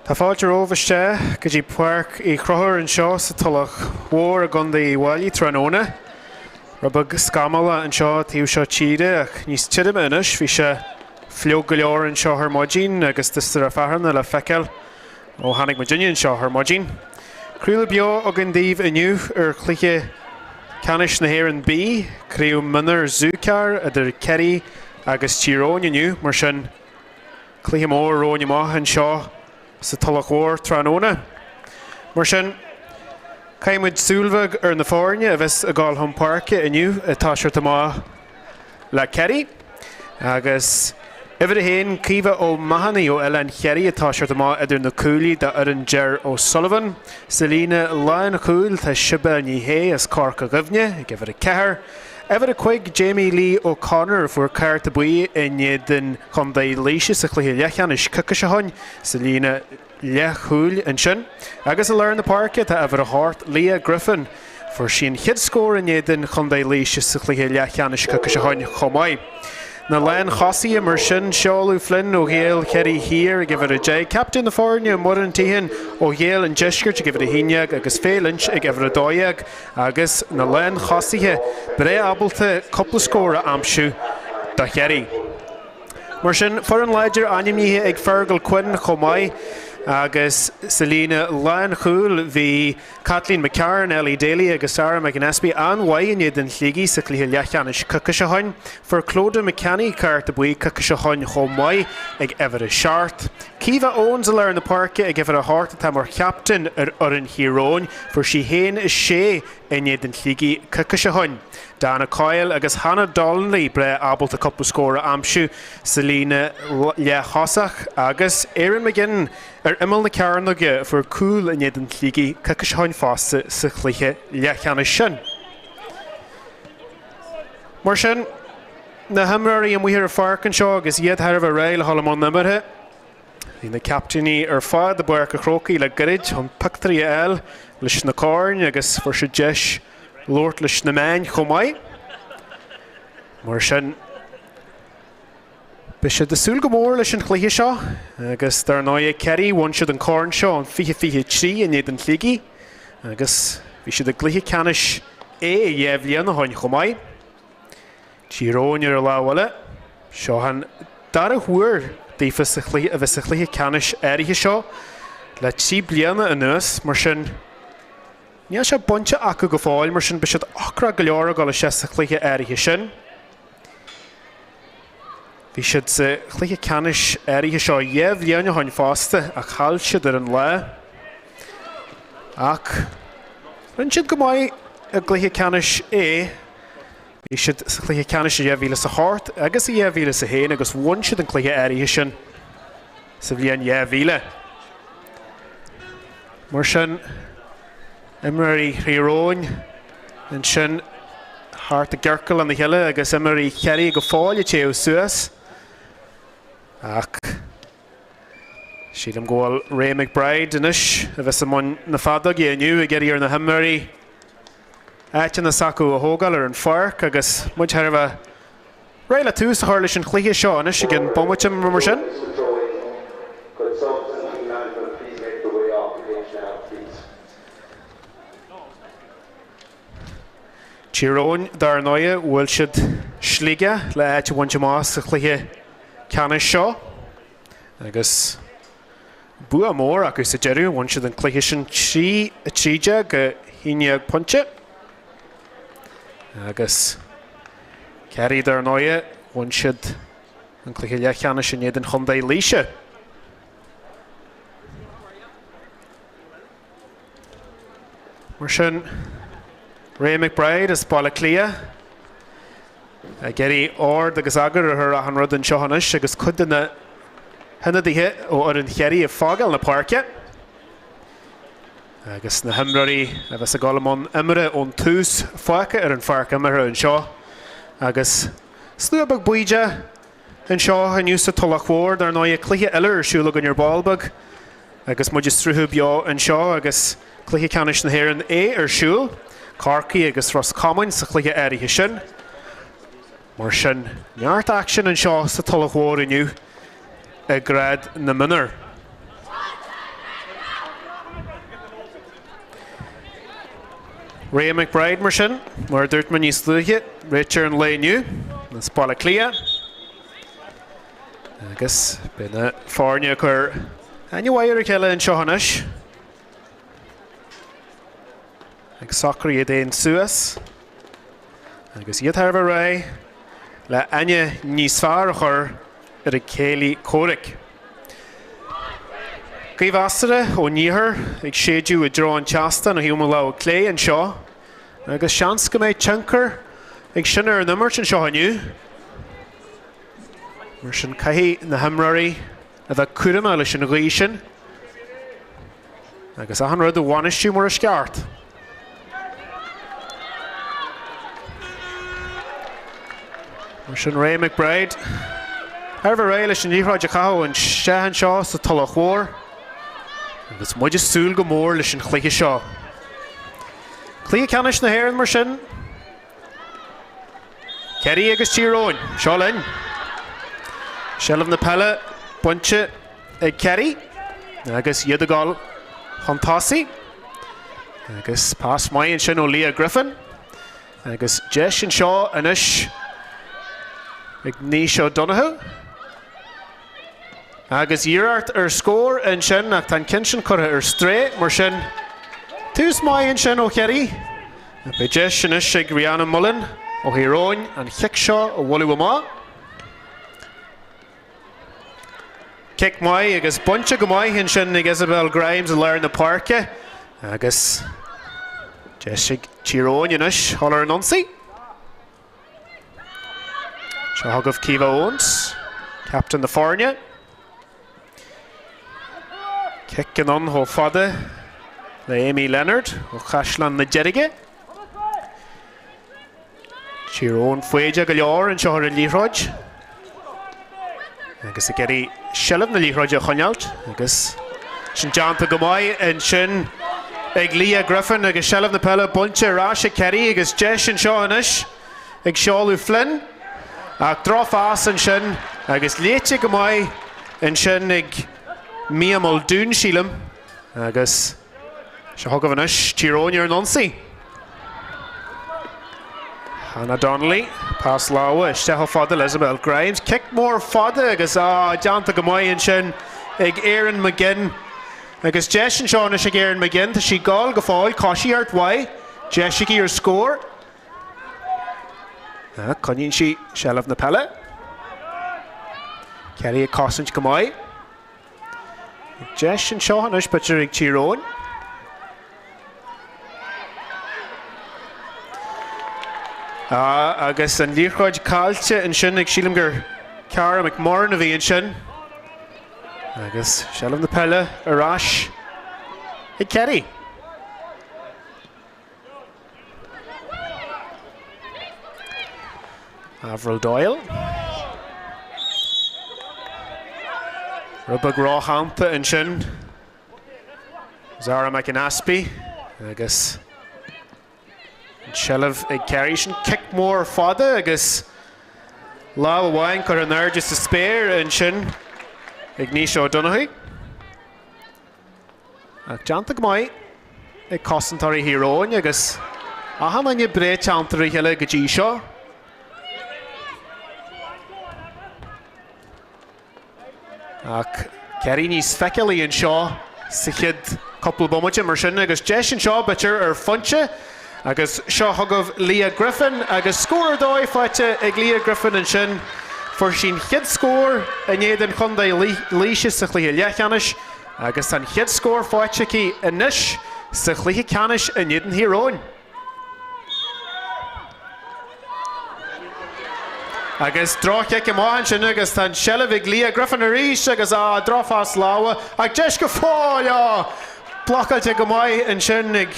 Tá fáilte rómhaiste go dtí Páirc I Craobh an seo sa Tulach Mhór a gcondaí bhaile Tráchtaire. Rabag scamala an seo tíobh seo tíide ach níos tíide inis bhí sé fliog go leor an seo ar modín agus tistar a Sathairn le feiceal ó tháinig Virginia an seo ar modín. Craobh beo a gandíomh iniu ar Cluiche Ceannais na hÉireann bí, Craobh Mionúr ZuCar idir Ciarraí agus Tír Eoghain iniu mar sin Cluiche Mhór róin amach an seo sa Tulach Mhór Tráchtaire. Mar sin caiimid súlbhag ar na fáirne a bheits a gáil chun Páirce iniu atá seirt amach le Ciarraí agus Ifir héin cíomh ó maithanaí ó eile an Ciarraí atá seirt amach idir na cúlaí de ar an Ger ó Sullivan sa líne lean na cúil tá sibbe ní hé as Corc a ghimne ag ifir a cethir. Ifir a chuig Jamie Lee O'Connor fuair ceart a buí in den chun daí léise sa Cluiche Ceannais Ceannais sa líne lechúil an sin. Agus a lear na Páirce tá ifir a thart Leah Griffin fuair sin chiad scór in den chun daí léise sa Cluiche Ceannais Ceannais chomáid. Na lean chasaí mar sin Seolú Flynn ó Ghail Ceirrí hir ag ifir a dé. Captain na fáirne a mud an tíhan ó Ghail an deisgurt ag ifir a híneag agus féilint ag ifir a dóiag agus na lean chasaíthe bre abalta coppla scóra amsú da Cearraí. Mar sin for an leidir animníthe ag fergal cuinn chomáid agus sa líne lean chúil bhí Kathleen McCarran, Ellie Daly agus Sarah McGinnespie an wain den llígi sa Cluiche Ceannais Ceannais for Claude McCanny ceart a buí Ceannais chomáid ag ifir a seart. Cíomh owns a lear na Páirce ag ifir a thart atá mar captain ar an hÉireann for si héin is sé in den llígi Ceannais. Dana Coyle agus Hannah Donnelly bre abalta coppla scóra amsú sa líne le chosach agus Éireann McGinn ar imil na cearnaige for cúil in den llígi Ceannais fásta sa Cluiche Ceannais sin. Mar sin na himráí an muíar a Páirc an seo agus iad thar bh réil hallamán nimithe. Bhí na captainní ar fád de buir a chrócaí le grid chun pictarí eil leis na cáirn agus for se deis Lord leis na main chomáid. Mar sin be sé de súl go mór leis an Cluiche seo agus dar náid Ciarraí bhain siad an cáirn seo an 53 in den llígi agus bhí siad a Cluiche Ceannais é dhéobh líon a hain chomáid. Tír Eoghain ar a lábhaile seo an dar a thuair dífa sa Cluiche a bheith sa Cluiche Ceannais áirithe seo le tí bliana anuas mar sin níl sé bunte acu go fáil mar sin be siad achra go leor go le sé sa Cluiche áirithe sin. Bhí siad sa Cluiche Ceannais áirithe seo dhéobh líon a hain fásta a chail siad ar an le. Ach rinn siad go mbeidh a Cluiche Ceannais é bhí siad sa Cluiche Ceannais a dhéobh mhíle sa thart agus a dhéobh mhíle sa héin agus bhain siad an Cluiche áirithe sin sa bhliain dhéobh mhíle. Mar sin imreoirí Tír Eoghain an sin thart a gcearcail an na heile agus imreoirí Ciarraí go fáil téú suas. Ach siad am ggóil Ray McBride inis a bheits amón na fadag i aniu ag idir na himreoirí áite na sacú a thógáil ar an Páirc agus muid thar bheith réile tús a thar leis an Cluiche seo inis ag an bommuitim mar sin. Tír Eoghain dar náide bhfuil siad slíige le áite bhainte más sa Cluiche Ceannais seo agus bu a mór agus sa deireadh bhain siad an Cluiche sin tríide go híine punte agus Ciarraí dar náide bhain siad an Cluiche Ceannais sin iad an chundaí léise. Mar sin Ray McBride is Pála Clia. Geri ord agus agur ar an rud an seo hanis agus cud na hinadíthe ó ar an Ciarraí a fágáil na Páirce. Agus na himreoirí a bheits a gálamón imire ón tús fáice ar an Páirc imire an seo. Agus slúabag buide an seo aniu sa Tulach Mhór dar náid Cluiche eile ar siúla gan ar bálbag. Agus muid is trúthú beo an seo agus Cluiche Ceannais na hÉireann é ar siúl. Carcaí agus Roscommon sa Cluiche áirithe sin. Mar sin neart action an seo sa Tulach Mhór aniu a grad na Mionúr. Ray McBride mar sin, mar dúirt man níos luaithe, réitear an léniu, na spála clia. Agus bína fáirne chur anhhair ceile an seohanis. Ag Ciarraí déon suas. Agus iad thar ré le aine níos fearr a chur ar a céalaí córic. Gaomhasara ó níothar ag séidiú i drón teasta na hiúma le clé an seo, agus seans go méid Chonchúir ag sin ar an nummart an seo aniu. Mar sin caithí na himráí a bheith cuairma leis an ghí sin, agus ahan rud a bhainistiú mar a sceart. Mar sin Ray McBride. Arbh ré leis an níomhráid a chathú an sean seo sa Tulach Mhór. Agus muid is súil go mór leis an Cluiche seo. Cluiche Ceannais na hÉireann mar sin. Ciarraí agus Tír Eoghain, seo linn. Seileamh na Peile, buinte ag Ciarraí. Agus iad a gáil Chontásaí. Agus pás maion sin ó Lia Griffin. Agus deis an seo inis ag Níoseo Donoghue. Agus díreart ar scór an sin ach tan cin sin curtha ar stré mar sin tús maion sin ó Ciarraí. Be deis sin is ag Rianna Mullen ó hÉireann an chic seo ó bhualadh má. Cic mai agus bunte go maithíonn sin ag Isabel Grimes a leir na Páirce. Agus deis ag Tír Eoghain inis tholar an ionsaí. Seo thugah Ciamh Owens, captain the Fáirne. Cic an ó fada le Amy Leonard ó Chaisleán na Deirige. Tír Eoghain faoide go leor an seo ar an líomhráid. Agus a geirí seileamh na líomhráide a choinnealt. Agus sin deanta go maith an sin ag Lia Griffin agus seileamh na Peile bunte arás a Ciarraí agus deis an seo inis ag Seáú Flynn. Ach dráfás an sin agus léite go maith an sin ag Mionúr dún sílam agus se thugah inis Tír Eoghain ar an ionsaí. Hannah Donnelly, pás láha isteach fada Isabel Grimes. Cic mór fada agus deanta go maith an sin ag hÉireann McGinn. Agus deis an seo inis ag hÉireann McGinn tá sí gáil go fáil cosí art mhaith deisicí ar scór. Coníonn sí seileamh na Peile. Ciarraí ag cosint go maith. Deis an seo inis bitir ag Tír Eoghain. Agus an líorchráid cáilte an sin ag sílim gur Cara McMahon a bhí an sin. Agus seileamh na Peile arás ag Ciarraí. Avril Doyle. Rubag ráhampa an sin. Zara McAnaspey. Agus seileamh ag Ciarraí sin cic mór fada agus lá bhhain chur an air just a spéir an sin ag Níoseo Donoghue. Ach deanta go maith ag cosantarí Tír Eoghain agus ahanana bré teantarí heile go dtí seo. Ach Ciarraí níos feicealaí an seo sa chiad coppla bumaide mar sin agus deis an seo bitir ar funte agus seo thugah Lia Griffin agus scór dóibh fáite ag Lia Griffin an sin for sin chiad scór a néad an chundaí líise sa Cluiche Ceannais agus an chiad scór fáite cí inis sa Cluiche Ceannais a néad an Tír Eoghain. Agus dráice go máin sin agus tan seileamh ag Lia Griffin arís agus dráfás láha ag deis go fáil blocailte go maith an sin ag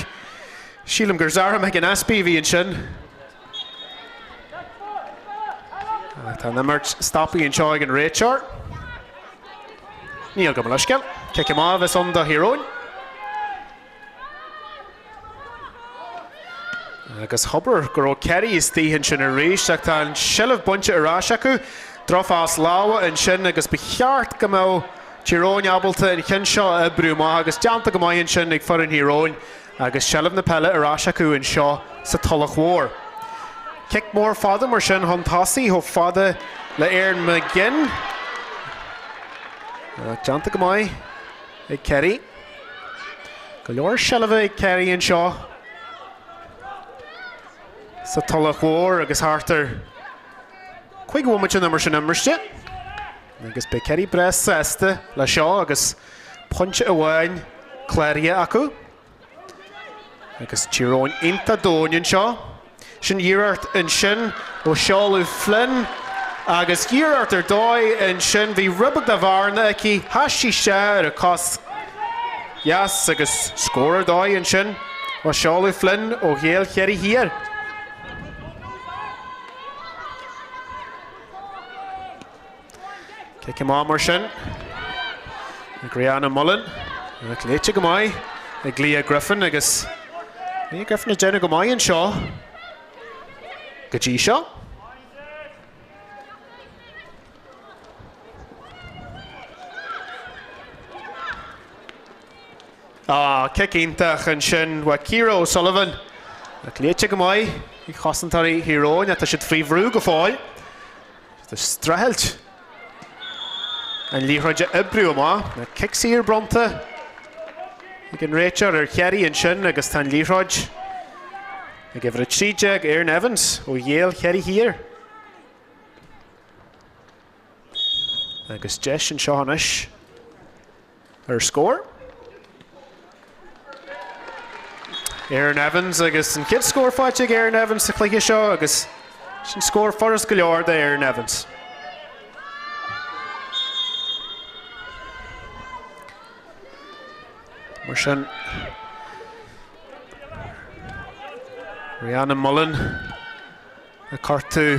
sílim gur Zara McAnaspey bhí an sin. Tá nimmart stoppaí an seo ag an réitear. Níl go leisceil, cic má bheits an do Tír Eoghain. Agus hubar gur ó Ciarraí is tíhann sin arís ach tá an seileamh bunte arás acu dráfás láha an sin agus ba cheart go mó Tír Eoghain abalta an chin seo a brú má agus deanta go maith an sin ag fur an Tír Eoghain agus sealamh na peile arás acu in seo sa Tulach Mhór. Kick mór fada mar sin hontásaí ho fada le hÉireann McGinn. Deanta go mbeidh ag Cearraí. Go leor sealamh ag Cearraí in seo sa Tulach Mhór agus hartar chuig bhfumaid na mar sin immerste. Agus be Cearraí bres sesta le seo agus punch amháin cléirí acu. Agus Tír Eoghain inta dóin seo. Sin díreacht in sin ó Seálamh Flynn agus díreacht ar dóid in sin bhí rubach de bharna aici hasí sé ar a cos yes agus scór ar dóid in sin ó Seálamh Flynn ó ghéal Cearraí hir. Cic má mar sin ag Rianna Mullen ag Cluiche go mbeidh ag Lia Griffin agus Lia Griffin a déanamh go mbeidh in seo go dtí seo. Cic iontach in sin wa Ciarraí O'Sullivan ag Cluiche go mbeidh i chosantarí hÉireann a tá siad phríomhrú go fáil. Tá strahailt an líthraide ibriú má na cic sír bronta ag an réitear ar Cearraí in sin agus tá líthraid ag ifre tríide ag Aaron Evans ó dhéal Cearraí hir. Agus deis an seohanis ar scór. Aaron Evans agus an kid scór fáilte ag Aaron Evans sa Cluiche seo agus sin scór forras go leor de Aaron Evans. Mar sin Rianna Mullen a cartú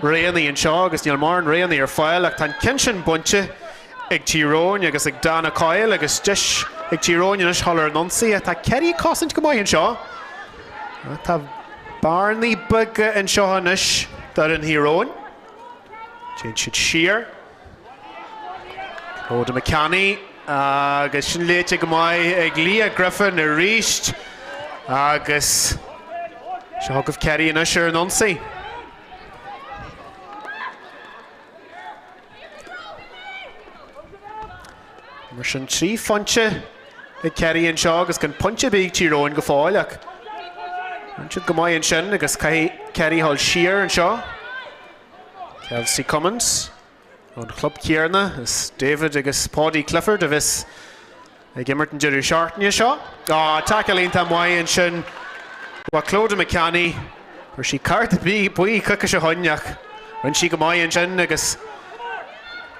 réanaí an seo agus níl mar an réanaí ar fáil ach tá cin sin bunte ag Tír Eoghain agus ag Dana Coyle agus deis ag Tír Eoghain is hallar an nonsaí a tá Cearraí cosint go mbeidh an seo. Tá barnaí buga an seohanis dar an hÉireann. Jane siad siar. Códa McCanny agus sin léite go mbeidh ag Lia Griffin a ríist agus se thugah Cearraí in isir an nonsaí. Mar sin trí fonte ag Cearraí an seo agus gan punte bíag Tír Eoghain go fáil ach siad go mbeidh an sin agus Cearraí hall siar an seo. Kelsey Cummins an club Ceannais is David agus Paddy Clifford a bheits ag immert an deireadh seaartne seo. Takealínta mbeidh an sin wa Clóda McCanny mar sí carta buí cucha a honneach rin sí go mbeidh an sin agus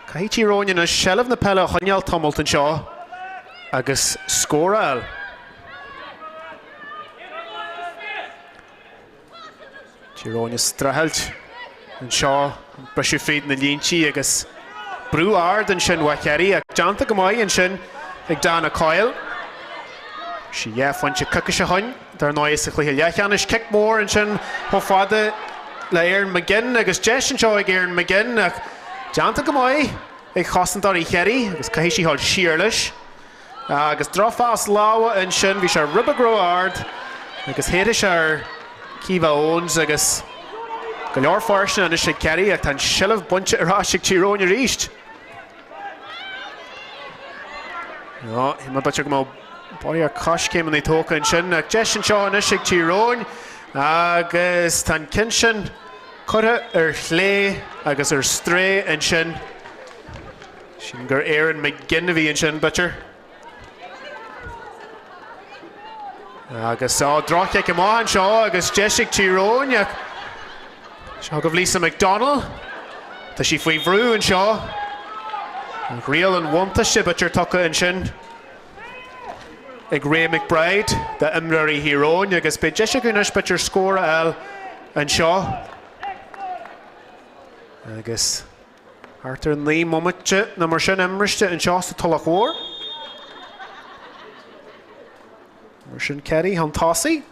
cai Tír Eoghain is sealamh na peile honneal tomult an seo agus scóráil. Tír Eoghain is strahailt an seo breisiú féad na líontaí agus brú ard an sin wa Cearraí ag deanta go mbeidh an sin ag Dana Coyle. Sí fonte cucha a hon dar náis a Cluiche Leachán kick mór an sin ho fada le Aaron McGinn agus deis an seo ag Aaron McGinn ach deanta go mbeidh ag chosantarí Cearraí agus caiithí sí hall siar leis agus drofás láha an sin bhí sé rubba gró ard agus héidir sé ar Cíomha Owens agus go leor farsna an is sé Cearraí ag tá sialamh bunte arás ag Tír Eoghain a ríist. Hí bute go Boy ar cos céim an tóca an sin ag deis an seo an is ag Tír Eoghain agus tá cin sin cutha ar chlé agus ar stré an sin. Sin gur Aaron McGinn a bhí an sin butcher. Agus dráice go maith an seo agus deis ag Tír Eoghain ag seo go bhlíosa McDonald. Tá sí faoi bhrú an seo. An rial an bhainteiste butcher tucha an sin. Ag Ray McBride de imreoirí hÉireann agus be deis a gúnas butcher scóra eil an seo. Agus hartar an lí momente na mar sin imreiste an seo sa Tulach Mhór. Mar sin Cearraí hontásaí.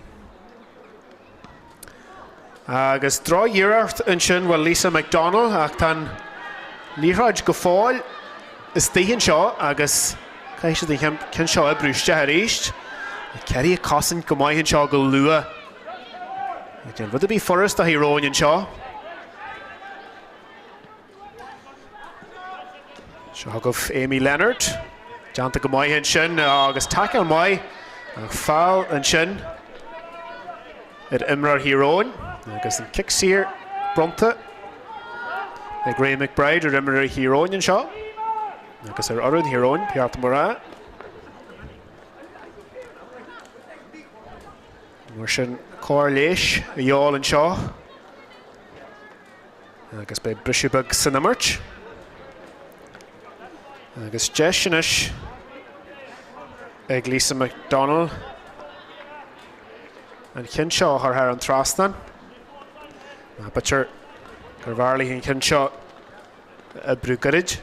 Agus drá díreacht an sin bhfuil Lisa McDonald ach tá líthráid go fáil is tíhann seo agus caiise cin seo a brúiste a ríist. Kerry a cossin go mai hin seo go lua. Again, would it be Forrest a hÉireann in seo? Seo gof Amy Leonard. Janta go mai hin sin agus tackle mai. Foul and sin. At Imra hÉireann. Agus an kick here. Bronte. Ray McBride or Imra hÉireann in seo. Agus ar oran hÉireann Páirc Mhór. Mar sin Cluiche a yall in seo. Agus by Brishubug Cinnamart. Agus Ceannais ag Lisa McDonald and Kinshaw her hair on Trastan. But you're Carvarley and Kinshaw a Brugarage.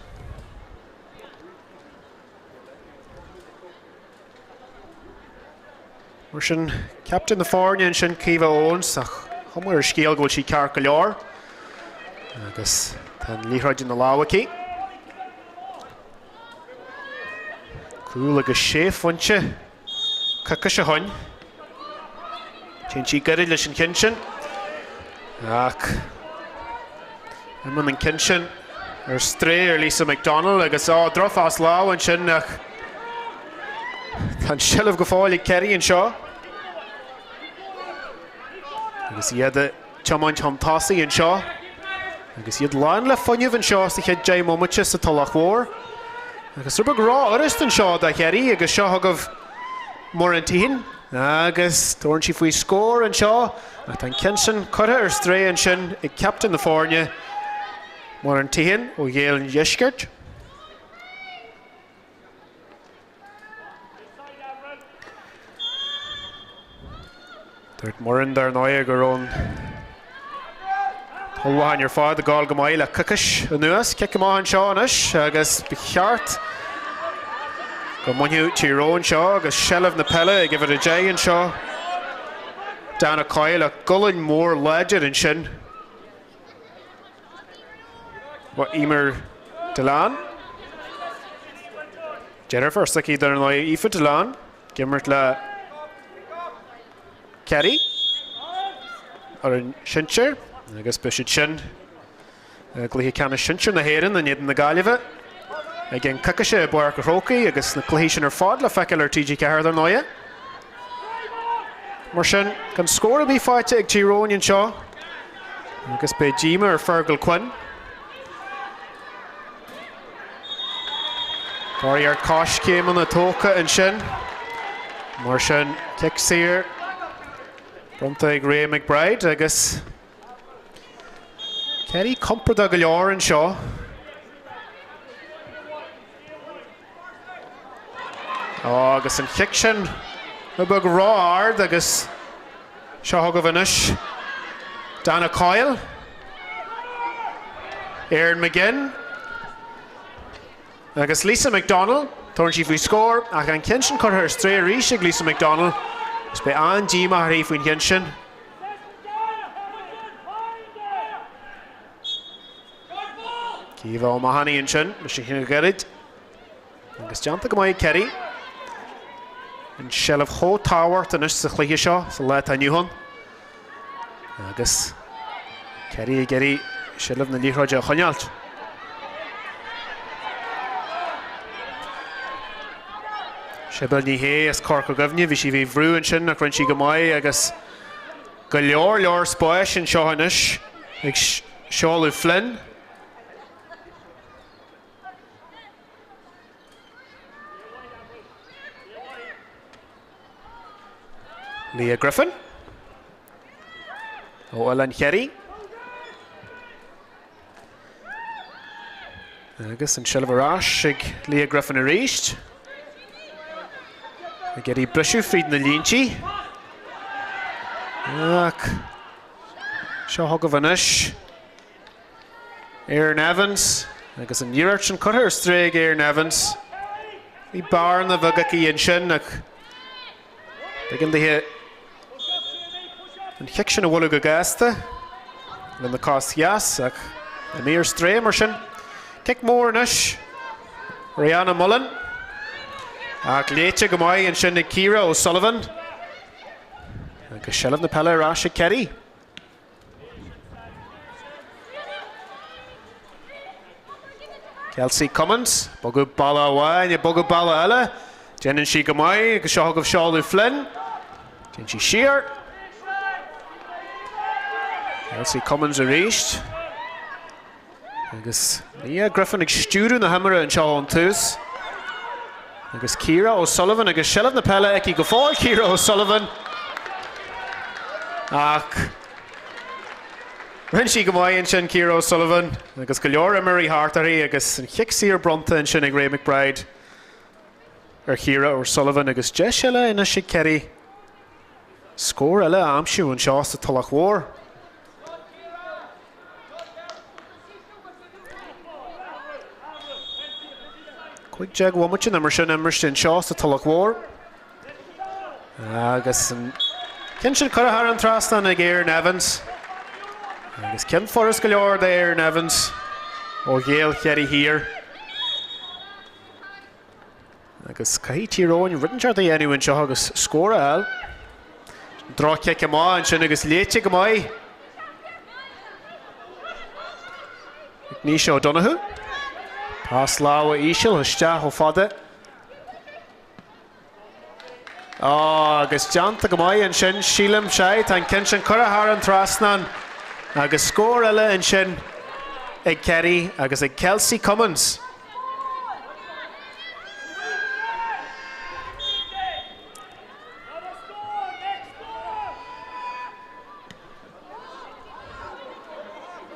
We're sin Captain the Fornia and sin Kiva Owens. Humwer scale go she Carcalor. Agus tan Lehraj in the Lawaki. Cool agus chef funche. Kakashahon. Chinchi Gurrid Lishin Kinshin. Ach. Emman and Kinshin. Or Stray or Lisa McDonald. Agus Drofas Law and Shin. Tan Shell of Gafali Kerry and Shaw. Agus he had the Chaman Chomtasi and Shaw. Agus he had Lan left Funny and Shaw to hit Jay Momaches at Tulach War. Agus rubber raw arrest and Shaw da Kerry. Agus Shaw of Morantin. Agus Dorn Chief we score and Shaw. Nathan Kinson cut her Stray and Shin. A captain the Fornia. Morantin. O Yale and Yeshkert. Third Moran there now go on. Hulwahan your father Gal Gamaila Cookish Anuas kick him on Shawnish Agus Bichart. Go Monu to your own Shaw, Agus Shell of Napella, give it a J and Shaw. Down a coil a Gullen Moore Ledger and Shin. What Emer Delan? Jennifer Sticky there now Aoife Delan. Gimmert la Kerry or in Shincher. I guess Bishop Shin. Glenisk can a Shincher na hÉireann and yet in the Galiva. Again, Kakasha, Páirc Roki, I guess the Glenisk or Fadla Feckler TG Car there now. Marshin can score a B5 to HÉireann and Shaw. I guess by Jima or Fergal Quinn. Warrior Kosh came on the Toka and Shin. Marshin kicks here. Bronte Ray McBride, I guess. Kerry Comperda Galore and Shaw. I guess in Kiction. A big raw, I guess. Shaw Govanish. Dana Coyle. Aaron McGinn. I guess Lisa McDonald. Torn Chief we score. I can Kinshin cut her stray Rishig Lisa McDonald. By Ann Jima Harif Win Kinshin. Kiva O'Mahony and Shin, but she can get it. I guess Janta Gamay Kerry. And Shell of Ho Tower to Nish Cliché Shaw, so let I knew him. I guess Kerry Gary Shell of Nalihoja Honyalt. Shebel ni he as Cork Governor, Vishi V. Vrew and Shin, a crunchy Gamay, I guess Galore, Lor Spoish and Shawnish, like Shaw Flynn. Leah Griffin. Owen Kerry. I guess in Shelverash, Leah Griffin erased. I get a Brishu Frieden the Linchi. Shaw Hogavanish. Aaron Evans. I guess in Urchin Cutter Strag Aaron Evans. We bar in the Vagaki and Shin. Begin to hit. And Hiction a Wuluga Gasta. And the cost Yas. A mere stray Mershin. Kick more Nish. Rihanna Mullen. Cluiche go mai an sin na Ciarraí O'Sullivan. Agus seileadh na Peile arás Cearraí. Kelsey Cummins, bogu balla away, bogu balla ella. Jenin she go mai, agus seo of Sean Flynn. Jen she sheer. Kelsey Cummins are reached. Agus Griffin ag stúrú na hamara an seo an tús. Agus Ciarraí O'Sullivan agus seileadh na Peile eici go fáil Ciarraí O'Sullivan. Ach Rin si go mai an sin Ciarraí O'Sullivan agus go leor Emery Hartarí agus an chic sír bronta an sin ag Ray McBride Ciarraí O'Sullivan agus de seile ina si Cearraí scór eile amsú an seo sa Tulach Mhór. Quick jag womachin immersin seo sa Tulach Mhór. Agus an cin sin Currahar an trasna ag Éireann Evans. Agus cin forras go leor de Éireann Evans ó Ghaol Cearraí hir. Agus caithí Tír Eoghain ridinseart a dhéanamh seo agus scóra eil. Drá cic go mai an sin agus léite go mai. Ní seo Donoghue. Pas lá a ísisiil isteach ó fada. Agus deanta go mai an sin sílam seit an cin sin Currahar an trasnan agus scór eile an sin ag Cearraí agus ag Kelsey Cummins.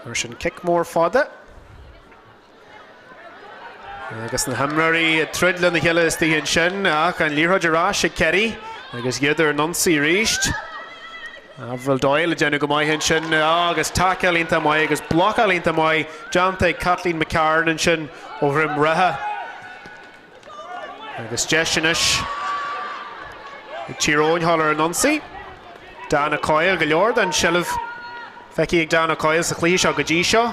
Mar sin kick mór fada. Agus na hamraí tridlan na heile is tíon sin ach an líorthaid arás ag Cearraí agus iadidir nonsaí ríist. Avril Doyle a déanú go mai hin sin agus takeal ínta mai agus blocail ínta mai deanta ag Kathleen McCarran an sin ó bhrim ratha. Agus deisinis ag Tír Eoghain hallar an nonsaí. Dana Coyle go leor an seileadh feici ag Dana Coyle sa Cluiche go dtí seo.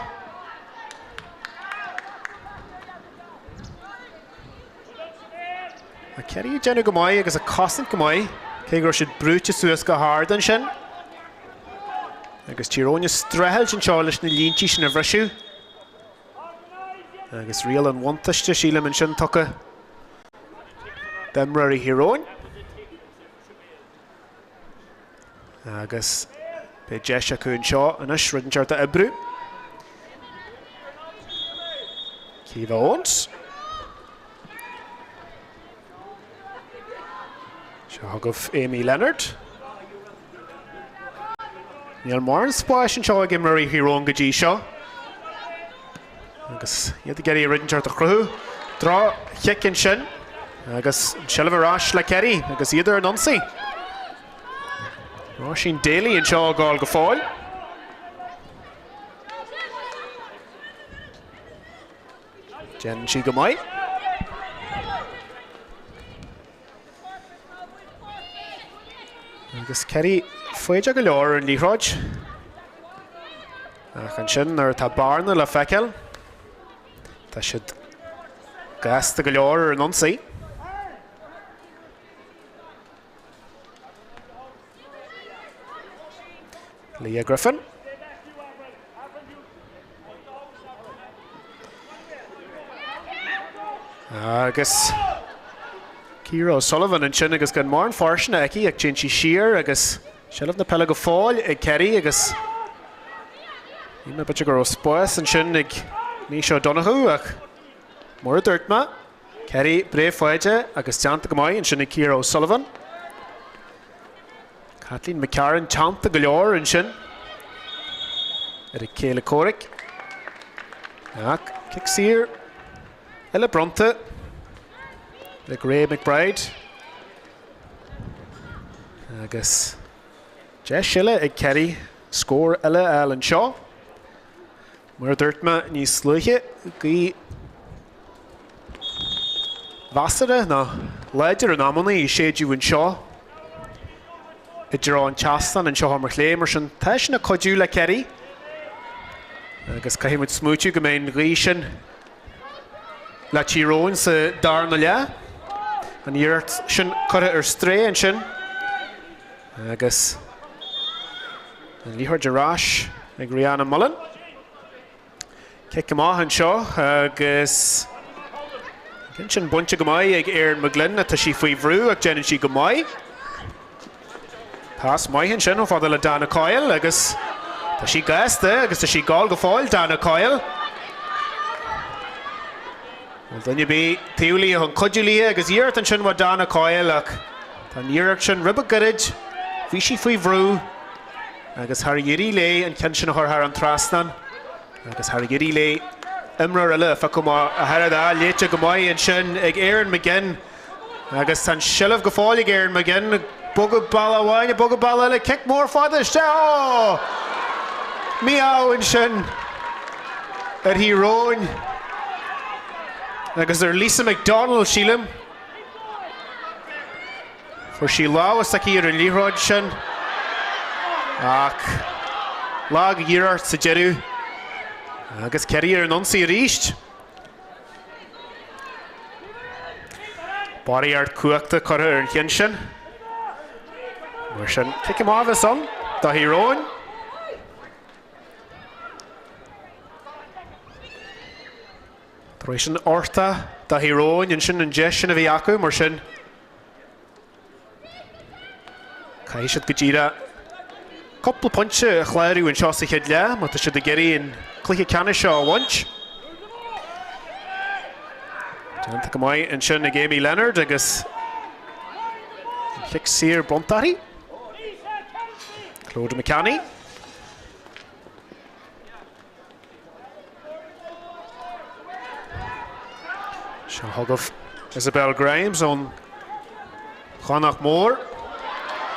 A Cearraí déanú go mai agus a cosint go mai cé gur siad brúte suas go hard an sin. Agus Tír Eoghain strehel sin seo leis na líntí sin a bhreisiú. Agus rial an wantaiste sílam an sin tucha Demraí Tír Eoghain. Agus be deis acu an seo inis ridinseart a ibrú. Ciamh Owens. Seo thugah Amy Leonard. Níl mór an spáis an seo ag Imreoirí Tír Eoghain go dtí seo. Agus iad Cearraí ridinseart a chruthú. Drá chic an sin. Agus seileadh arás le Cearraí agus iadidir an nonsaí. Rá sin Daly an seo gáil go fáil. Jen si go mai. Agus Cearraí foiide go leor an líthráid. Ach an sin ar tá barna le feiceáil. Tá siad gasta go leor an nonsaí. Leah Griffin. Agus Ciarraí O'Sullivan an sin agus gan mór an farsna aici ag Chinchi Shear agus seileadh na Peile go fáil ag Cearraí agus Íma bit gur spáis an sin ag ní seo Donoghue ach mór a dúirt ma. Cearraí bréfáide agus teanta go mai an sin ag Ciarraí O'Sullivan. Kathleen McCarran teanta go leor an sin ar ag céile córic. Ach, kick sír eile bronta le Ray McBride. Agus de seile ag Cearraí scór eile eil an seo. Mar dúirt ma níos slúithe go Vasara na leidir an ammanna í séadú an seo. I dtí an teastan an seo mar chlé mar sin teis na codú le Cearraí. Agus caithimid smúitiú go mbeidh rí sin le Tír Eoghain sa Darren na le. an iirecht sin cuithe ar stré an sin. Agus an líthir de rás ag Rianna Mullen. Kick him off an seo agus gin sin bunte go maiid ag hÉireann McGlynn atá sí faoi bhrú ag déanann sí go maiid. Pas maiid sin ó fada le Dana Coyle agus tá sí gasta agus tá sí gáil go fáil Dana Coyle. Dunne bí tiúlaí an codúlaí agus iirecht an sin wa Dana Coyle ach tá iirecht sin ribbe gorid bhí sí faoi bhrú agus thar irí lé an cin sin thar an trasnan agus thar irí lé imreoir eile fa go a thar léite go maiid an sin ag hÉireann McGinn agus tá siilmh go fáil ag hÉireann McGinn bogad ball amháin bogad ball eile kick mór fada iste Míá an sin ar hÉireann agus ar Lisa McDonald sílim for sí láhas aici ar an líthráid sin ach lá go iirecht sa deireadh agus ceirí ar an ionsaí a ríist. Barí art cuachta chuir ar an chin sin. Mar sin kick him off son dá hÉireann. Tróis sin orta dá hÉireann an sin an deis sin a bhí acu mar sin. Cai siad go ddíra couple punche a chláirú an seo sa chéad le, má tá siad a geirí an Cluiche Ceannais seo a bhaint. Déanta go maiid an sin ag Amy Leonard agus kick Cyr Bontarí. Claude McCanny. Sean Hoggoff Isabel Grimes on Chonach Mhór.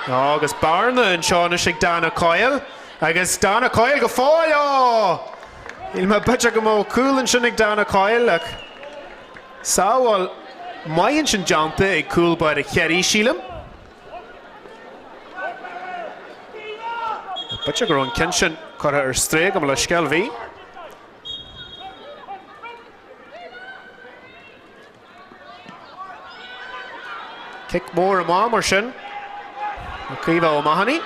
Agus Barna an seán ag Dana Coyle. Agus Dana Coyle go fáil Il me bute go mó cúlann sin ag Dana Coyle ach sábháil maiann sin deanta ag cúlbaid a Ciarraí sílim. Bute gur an cin sin chuithe ar stré go le scealbhí. Kick mór amá mar sin. Craobh O'Mahony.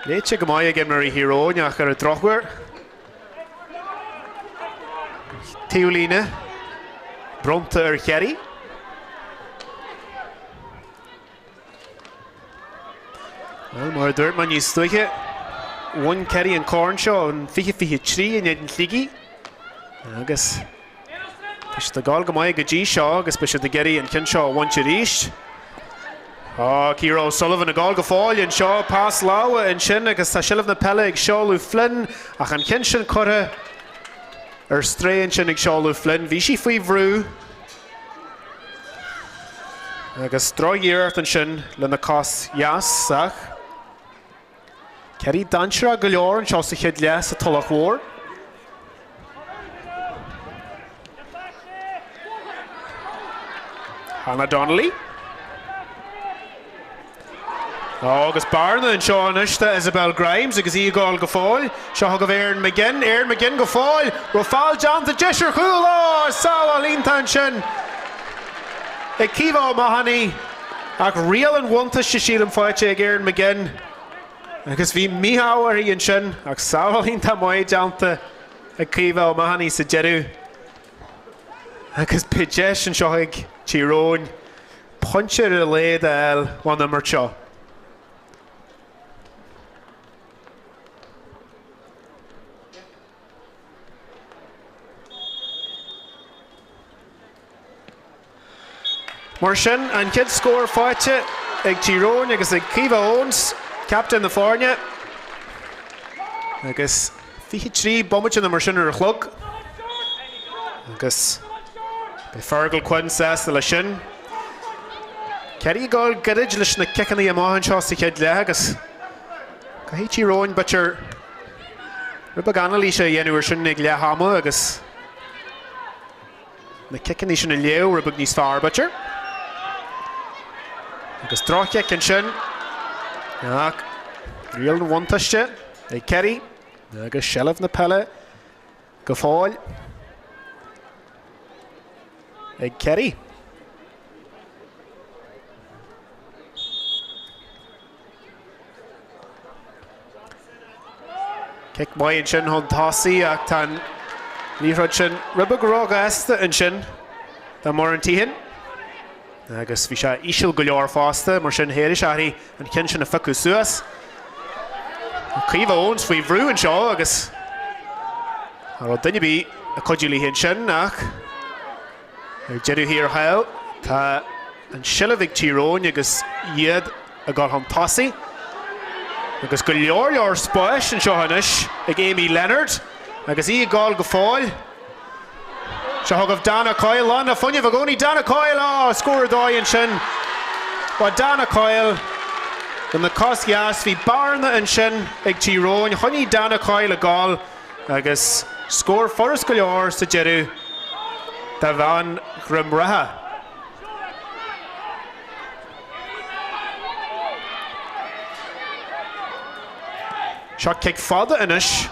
Léite go maiid ag mar hÉireann ach ar a Tráchtaire. Tiúlíne. Bronta ar Ciarraí. Well, mar dúirt man níos stoiche. One Ciarraí an corn seo an 53 in an tlígi. Agus Is the gáil go maiid go dtí seo agus be siad a geirí an cin seo bhainte ríist. Ciarraí O'Sullivan a gáil go fáil an seo pás láha an sin agus tá siilmh na Peile ag Seáú Flynn ach an cin sin chuithe ar stré an sin ag Seáú Flynn. Bhí sí faoi bhrú agus iirecht an sin le na cás Ceannais ach Ciarraí dansere go leor an seo sa chéad le sa Tulach Mhór. Hannah Donnelly. Agus Barna an seo an uiste Isabel Grimes agus í gáil go fáil. Seo thug hÉireann McGinn. hÉireann McGinn go fáil. Ro fáil Jonathan Disher chúl sábháil iontan sin. Ag Ciarraí O'Mahony ach rial an bhaintas sé síl an fáilte ag hÉireann McGinn. Agus bhí míthá ar an sin ach sábháil iontan maiid Jonathan ag Ciarraí O'Mahony sa deireadh. Agus Pideis an seo ag Tíróin punche ar a léad eil bhain mar seo. Mar sin an cid scór fáite ag Tíróin agus ag Ciarraí Owens, captain na fáinne. Agus 23 bommite na mar sin ar a chlog. Agus Be Fergal Quinn says the Lashin. Ciarraí gáil gorid leis na cecannaí amach an seo sa chéad le agus go hí Tíróin butcher ribbe ganalí sé dhéanúir sin ag le hama agus na cecannaí sin na leo ribbe níos fearr butcher. Agus Tráchtaire an sin ach rial na bhaintaiste ag Ciarraí agus seilmh na Peile go fáil. ag Cearraí. Kick mai in sin hon tosaí ach tan líhrod sin ribbe go rága éasta in sin dá mór an tíhin. Agus bhí sé íseal go leor fásta mar sin héir Ciarraí an cin sin a ficu suas. Cíomh óns faoi bhrú an seo agus ar duine bí a codúlaí hin sin ach ar jeadú hí ar Peil tá an sile bhíh Tír Eoghain agus iad a gáil hon tosaí. Agus go leor spáis an seo hanis ag Amy Leonard agus í gáil go fáil. Se thugah Dana Coyle an a funne bhagóní Dana Coyle scóir dáin sin. Ba Dana Coyle gan na cosgeas bhí barna an sin ag Tír Eoghain. Choní Dana Coyle a gáil agus scóir forras go leor sa jeadú da bhean grimratha. Seo kick fada inis.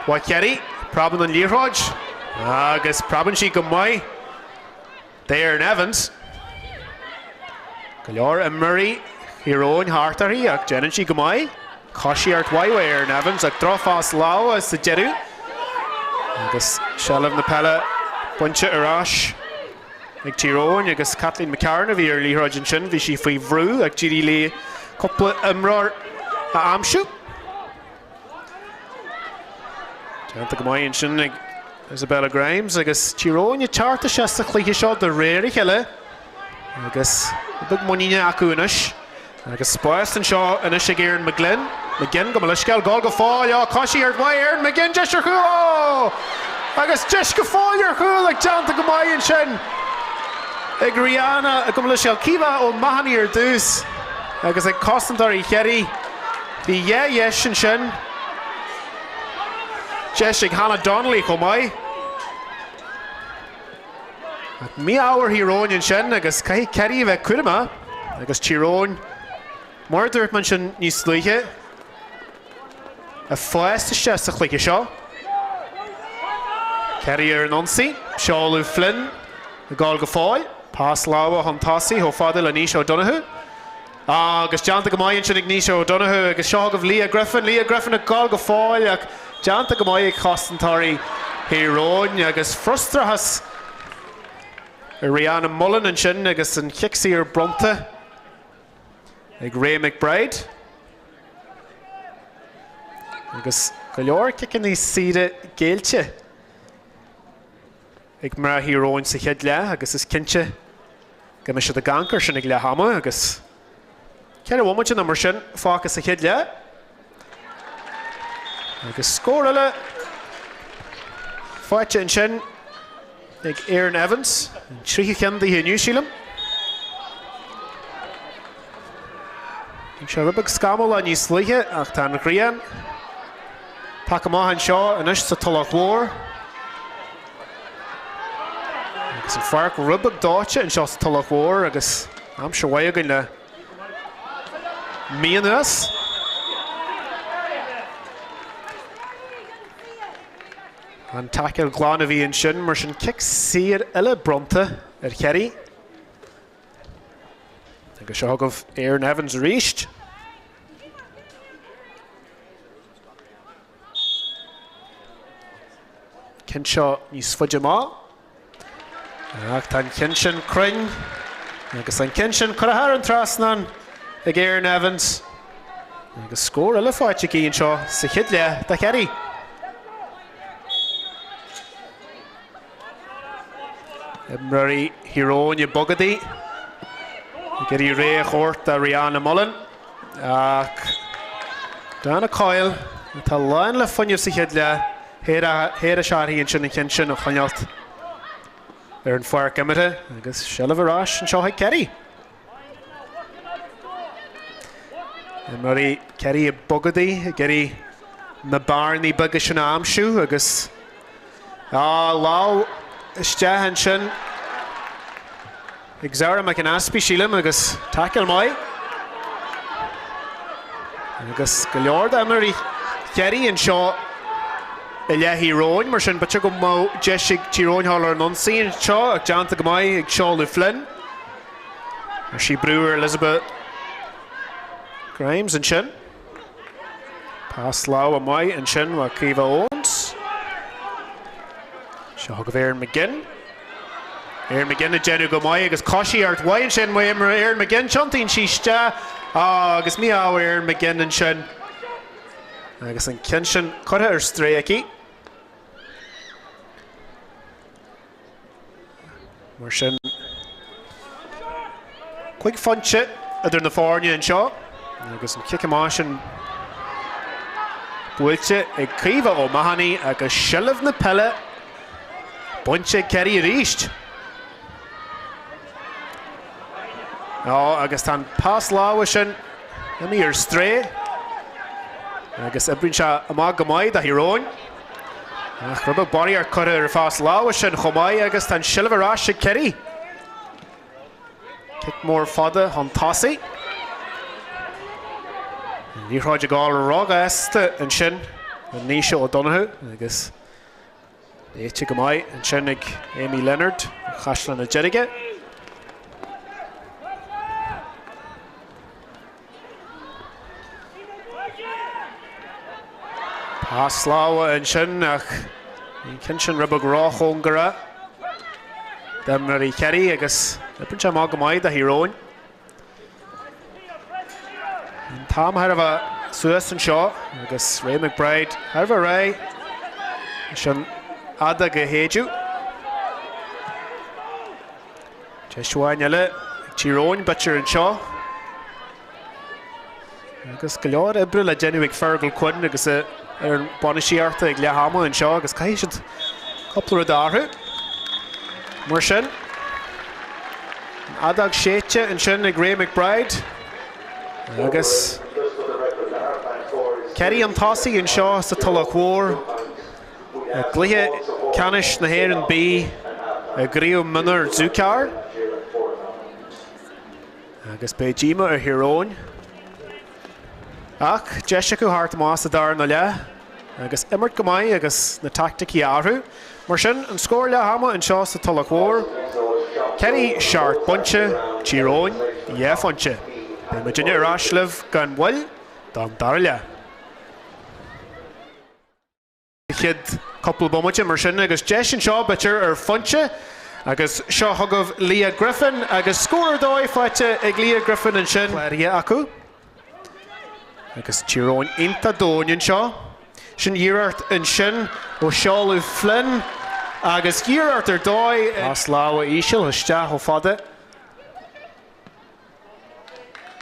Wa Cearraí, Praban an líorthóid. Agus Praban sí go mai. There in Evans. Go leor a Murray, Tír Eoghain Tráchtaire ach jeanann sí go mai. Cosí art waiware in Evans ach drofás lá as sa jeadú. Agus Shellam na Peile bunte arás. Ag Tír Eoghain agus Kathleen McCarran a bhí ar líorthóid an sin. Bhí sí faoi bhrú ag GD lí coppla imreoir a amsú. Tá go mai sin ag Isabella Grimes agus Tír Eoghain i tearta sé sa Cluiche seo de réir cheile agus bug muíine acu inis agus spáist an seo inis ag hÉireann McGinn go leisceil gáil go fáil cosí ar hÉireann McGinn deis ar chúil agus deis go fáil ar chúil ag teanta go mai sin ag Rihanna go leisceil cíomh ó maithanaí ar dús agus ag costantarí Cearraí bhí sin sin. Jessic Hannah Donnelly go mai. Mí áhar Tír Eoghain in sin agus Cearraí bheith cuireama agus Tír Eoghain mar dúirt man sin níos slúithe a fáiste sa Cluiche seo. Cearraí ar an ionsaí, Seáú Flynn a gáil go fáil, pás láha an tosaí ó fadal a Níos O'Donoghue. Agus deanta go mai sin ag Níos O'Donoghue agus seágah Leah Griffin a gáil go fáil ach deanta go mai ag costantarí Tír Eoghain agus frustrachas ar Rihanna Mullen an sin agus an chiicsaí ar bronta ag Ray McBride agus go leor cicin níos siide géilte ag mar Tír Eoghain sa chead le agus is cinse go me se a gancr sin ag le hama agus ceann bhhaid an mar sin fáchas sa chead le agus scór eile fáite an sin ag hÉireann Evans an tríthe ceandaí a New Zealand. Se ribbeag scamol a níos slíthe ach tá na Grian. Pak amach an seo inis sa Tulach Mhór. Agus an Páirc ribbeag dáte an seo sa Tulach Mhór agus am se bhaigh le Mionúr. An takeil gláán a bhí an sin mar sin kick sír eile bronta ar Cearraí. Agus seo agah hÉireann Evans ríist. Cin seo níos fuide má. Ach tá cin sin cruinn agus an cin sin chuthar an trasnan ag hÉireann Evans. Agus scór eile fáite cíonn seo sa chiad le de Cearraí. Murray Tír Eoghain i bogadaí. Geirí ré chóirt a Rihanna Mullen. Ach Dana Coyle tá láin le fuinneamh sa chead le héad a seairthaí an sin an cin sin a chuinealt ar an Páirc imite agus seileadh arás an seo ag Cearraí. Murray Cearraí i bogadaí geirí na barnaí buga sin amsú agus lá Istehan sin ag Zara mac an aspi sílim agus takeil mai agus go leor da mar Cearraí an seo le hÉireann mar sin bute go mó deisig Tír Eoghain ar an saon seo ag deanta go maiid ag seáil Flynn. Mar sí breúir Elizabeth Grimes an sin. Pass lá a maiid an sin wa Craobh Owens. Seo go bhÉireann McGinn. hÉireann McGinn a genu go maiid agus cosí art wain sin mé mar hÉireann McGinn seantaín síiste agus mí á hÉireann McGinn an sin. Agus an cin sin chuithe ar stréici. Mar sin chuig fonse idir na fáne an seo agus an ciceá sin builte ag Craobh ó maithanaí agus silamh na Peile buinte Cearraí ríist. Agus tá pás láha sin imí ar stré agus ibríonn se amach go maiid a hÉireann. Rubba barí ar chuide ar fás láha sin chomáid agus tá silamh arás sé Cearraí. Kick mór fada an tosaí. Ní ráid gáil rága éasta an sin an níoseo ó Donathu agus éite go maiid an sin ag Amy Leonard chaisleán na deirige. Pás láha an sin ach cin sin rubba ráchón gara mar í Cearraí agus ibríonn se amach go maiid a hÉireann. Tám har bh suas an seo agus Ray McBride har bh ré sin ada go héadú. Teisúáin eile Tír Eoghain bitir an seo. Agus go leor ibre le déanú ag fergal cuin agus ar an bonisiarta ag lehamá an seo agus caiith siad coppla darthu. Mar sin adag séite an sin ag Ray McBride agus Cearraí an tosaí an seo sa Tulach Mhór Cluiche Ceannais na hÉireann bí a gríomh Mionúr ZuCar agus Beijima ar hÉireann ach deise go thart más a Darren le agus imirt go maiid agus na tacticí áthú mar sin an scóir le hama an seo sa Tulach Mhór Cearraí seart bunte Tír Eoghain fonse. Be me dinne arásliv gan bhfuil dám darla. Chiad couple bomuide mar sin agus deis an seo bitir ar fonse agus seo thugah Leah Griffin agus scóir dóid fáite ag Leah Griffin an sin léirí acu. Agus Tír Eoghain inta dóin seo. Sin díreacht an sin ó seáú Flynn agus díreacht ar dóid as láha íseal isteach ó fada.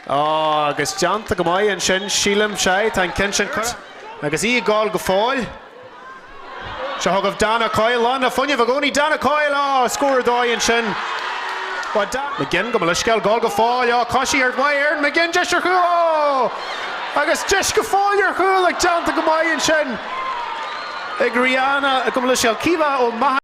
Agus deanta go maiid an sin sílam sé tá cin sin chu agus í gáil go fáil. Se thugah Dana Coyle an a funne bh gcónaí Dana Coyle scóir dóid an sin. McGinn go leisceil gáil go fáil cosí ar maiir McGinn deisir chuú agus deis go fáil ar chuú ag deanta go maiid an sin. Ag Rihanna go leisceil cíbh ó maith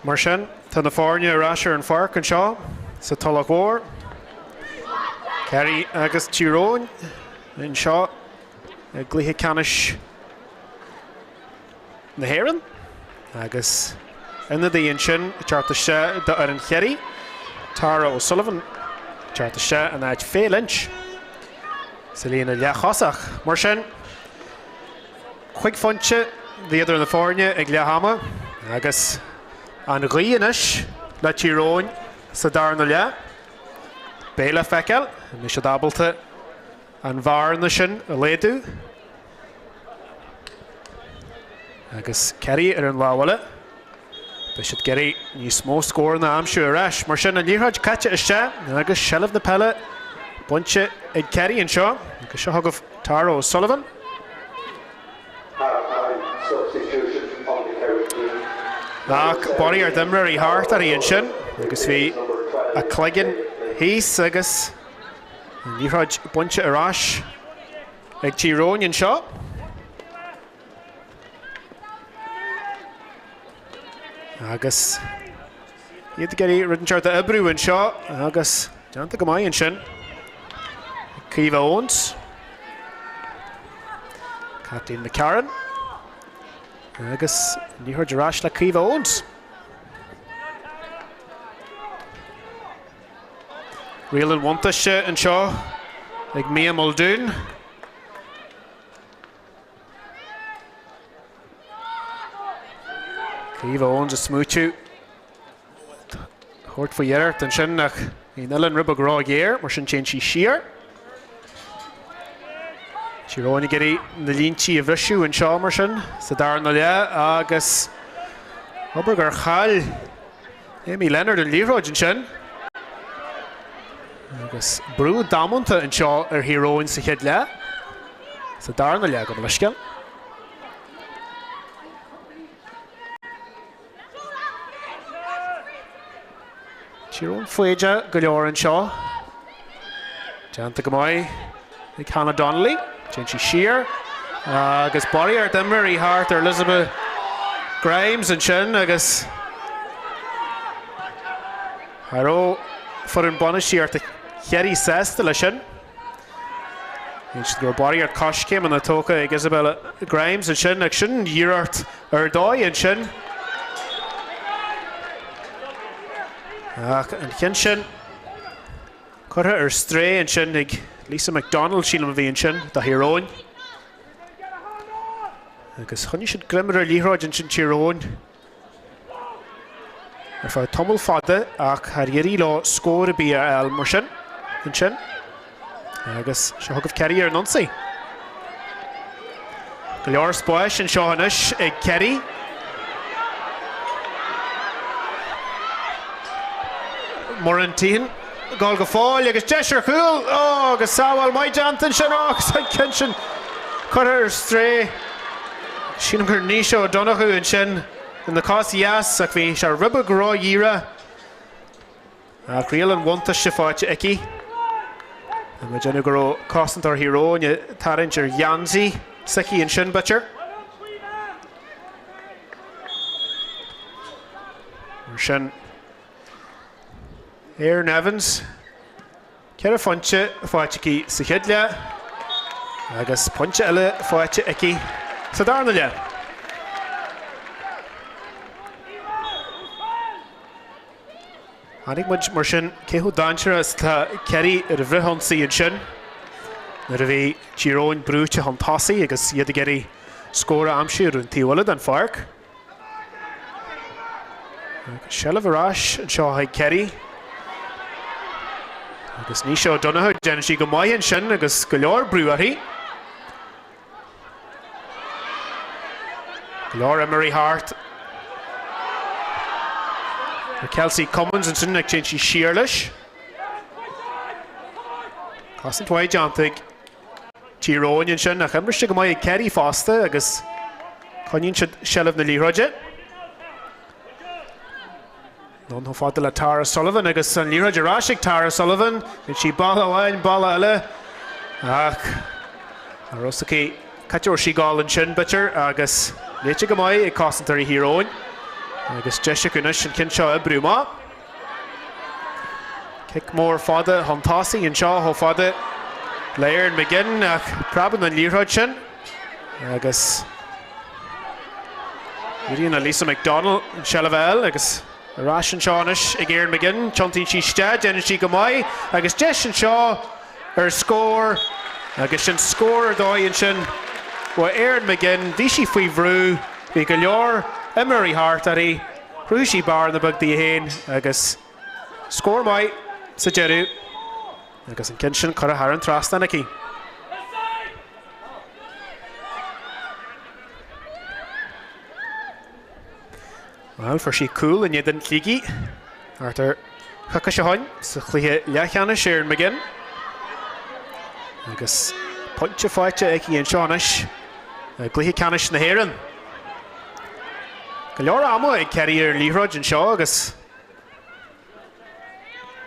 Mar sin, tá na fáinne arás an Páirc anseo sa Tulach Mhór. Ciarraí agus Tír Eoghain anseo Glenisk Ceannais na hÉireann. Agus ina dtíon sin Tráchtaire ar an Ciarraí. Tara O'Sullivan Tráchtaire an áid Peil inch. Sa líana leachosach. Mar sin, chuig fonte bhíidir na fáinne ag leahama agus an ghaoinis le Tír Eoghain sa Darren le. Peil feiceáil, mis sé dabalta an bhar na sin a léadú. Agus Ciarraí ar an lábhaile. Ba siad Ciarraí níos mó scór na amsú arás. Mar sin an líorthaid caite iste agus sealamh na peile bunte ag Ciarraí anseo. Agus seo thugah Tara O'Sullivan. Ach, borí ar dimre í thart ar íon sin. Agus bhí a cloigeann híos agus an líorthaid bunte arás ag Tír Eoghain anseo. Agus iad Ciarraí ridinseart a ibrú anseo agus deanta go maiid an sin. Craobh Owens. Captain McCarran. Agus líorthaid arás le Craobh Owens. Rialann wantaiste anseo ag mBan. Craobh Owens a smúitiú. Thuirt faoi dhearart an sin nach í nillan ribh grá géir mar sin sí siar. Tír Eoghain Ciarraí na líntí a bhrisú anseo mar sin sa Darren le agus obair gur chail Amy Leonard an líorthaid an sin. Agus brú dámanta anseo ar Tír Eoghain sa chéad le sa Darren le go bhlisceil. Tír Eoghain faoide go leor anseo. Deanta go maiid ag Hannah Donnelly. Sí siar. Agus borí ar dimre í thart ar Elizabeth Grimes an sin agus tharó for an bonise ar Ciarraí sésta le sin. Gur borí ar coscéim an na tóca ag Isabella Grimes an sin ag sin díreacht ar dóid an sin. Ach an chin sin curtha ar stré an sin ag Lisa McDonald sílam a bhí an sin da Tír Eoghain. Agus chuine siad grimar ar líorthaid an sin Tír Eoghain. Ar fá tomul fada ach Ciarraí lá scór a bí ar mar sin an sin. Agus se thugah Ciarraí ar nonsaí. Go leor spáis an seo inis ag Ciarraí. Mar an tín. Gáil go fáil agus deisir chúil agus sábháil maid deantain sin agus cin sin chuir ar stré. Sínam gur ní seo donnachu an sin in na cásaí ach bhí se ribbe go rá dhíre. Ach rialann wantaiste fáilte aici. A me déanú go rá cosint ar Tír Eoghain tarint ar Janzi sici an sin bitir. Mar sin Aaron Evans, ceir a fonte fáiticí sa chéad le, agus ponte eile fáite aici sa Darren le. Tháinig muid mar sin céthú daintear as tá Ciarraí ar a bhritheansaí an sin. Nar a bhí Tír Eoghain brúte an tosaí agus iad a Ciarraí scóra amsú ar an tíbhaile an Páirc. Sealamh arás an seo ag Ciarraí. Agus ní seo donnaithe déanann sí go maiid an sin agus go leor brúarthaí. Go leor Emery Hart. Ar Kelsey Cummins an sin ag sí siar leis. Cosint mhaid deanta ag Tír Eoghain an sin nach imriste go maiid ag Ciarraí fásta agus chuiníonn siad sealamh na líorthaide. Non ho fáilte le Tara Sullivan agus an líorthaid arás ag Tara Sullivan. Bhí sí balla amháin balla eile. Ach Rosací Caiteoir sí gáil an sin bitir agus léite go maiid ag cosint ar Tír Eoghain. agus deise Cunis an cin seo brúma. Kick Mhór fada Hontásaí an seo ho fada Léir McGinn ach praban an líorthid sin. Agus Iríonn a Lisa McDonald an Shellavell agus arás an seánis ag Éireann McGinn tiontaí sí stead déanann sí go maith agus deis an seo scór agus sin scór dóigh sin wa Éireann McGinn bhí sí faoi bhrú bhí go leor Emery Hartarí chrú sí bar na bug Díoghain agus scór maith sa deirú agus an cin sin chur a thar an trasna aici. Well, for sí cool in jeden lígi. Arthur chucha se hain sa Cluiche Leachanais Éireann McGinn. Agus pointse fáite aici an seánis Cluiche Canis na hÉireann. Go leor ama ag ceiri ar líthróid an seo agus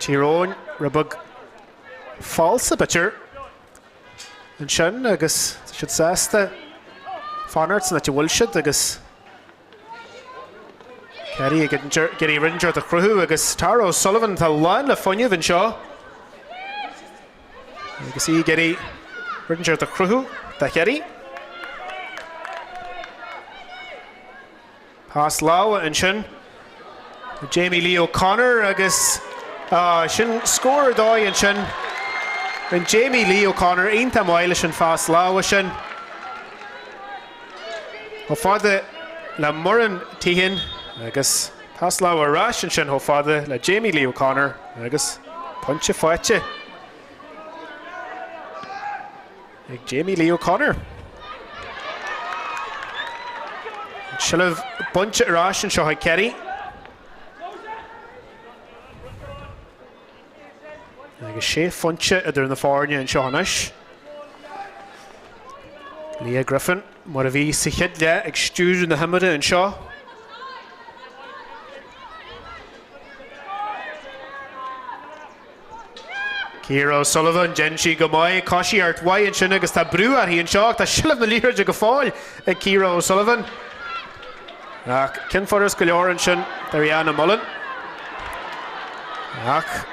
Tír Eoghain rabug falsa bitir an sin agus siad sásta fanart na te bhfuil siad agus Ceiri geirí rinneart a chruthú agus Tír O'Sullivan tá láin le foiineh an seo. Agus í geirí rinneart a chruthú de Ceiri. Pás láha an sin. Jamie Lee O'Connor agus sin scór dóigh an sin. An Jamie Lee O'Connor aonanta máile sin fás láha sin. Ó fada le Murran Tíhin agus pás láha arás an sin ó fada le Jamie Lee O'Connor agus pointse fáite ag Jamie Lee O'Connor. Silah pointse arás an seo ag Ceiri. Agus sé fontse idir na fáinne an seánis. Lia Griffin mar a bhí sa chiad le ag stúr na himide an seo. Tír O'Sullivan Genshi go maith cosí art waith sin agus tá brú ar hí an seo tá silah na líoride go fáil ag Tír O'Sullivan. Ach cin foras go leor an sin Darren Mullen. Ach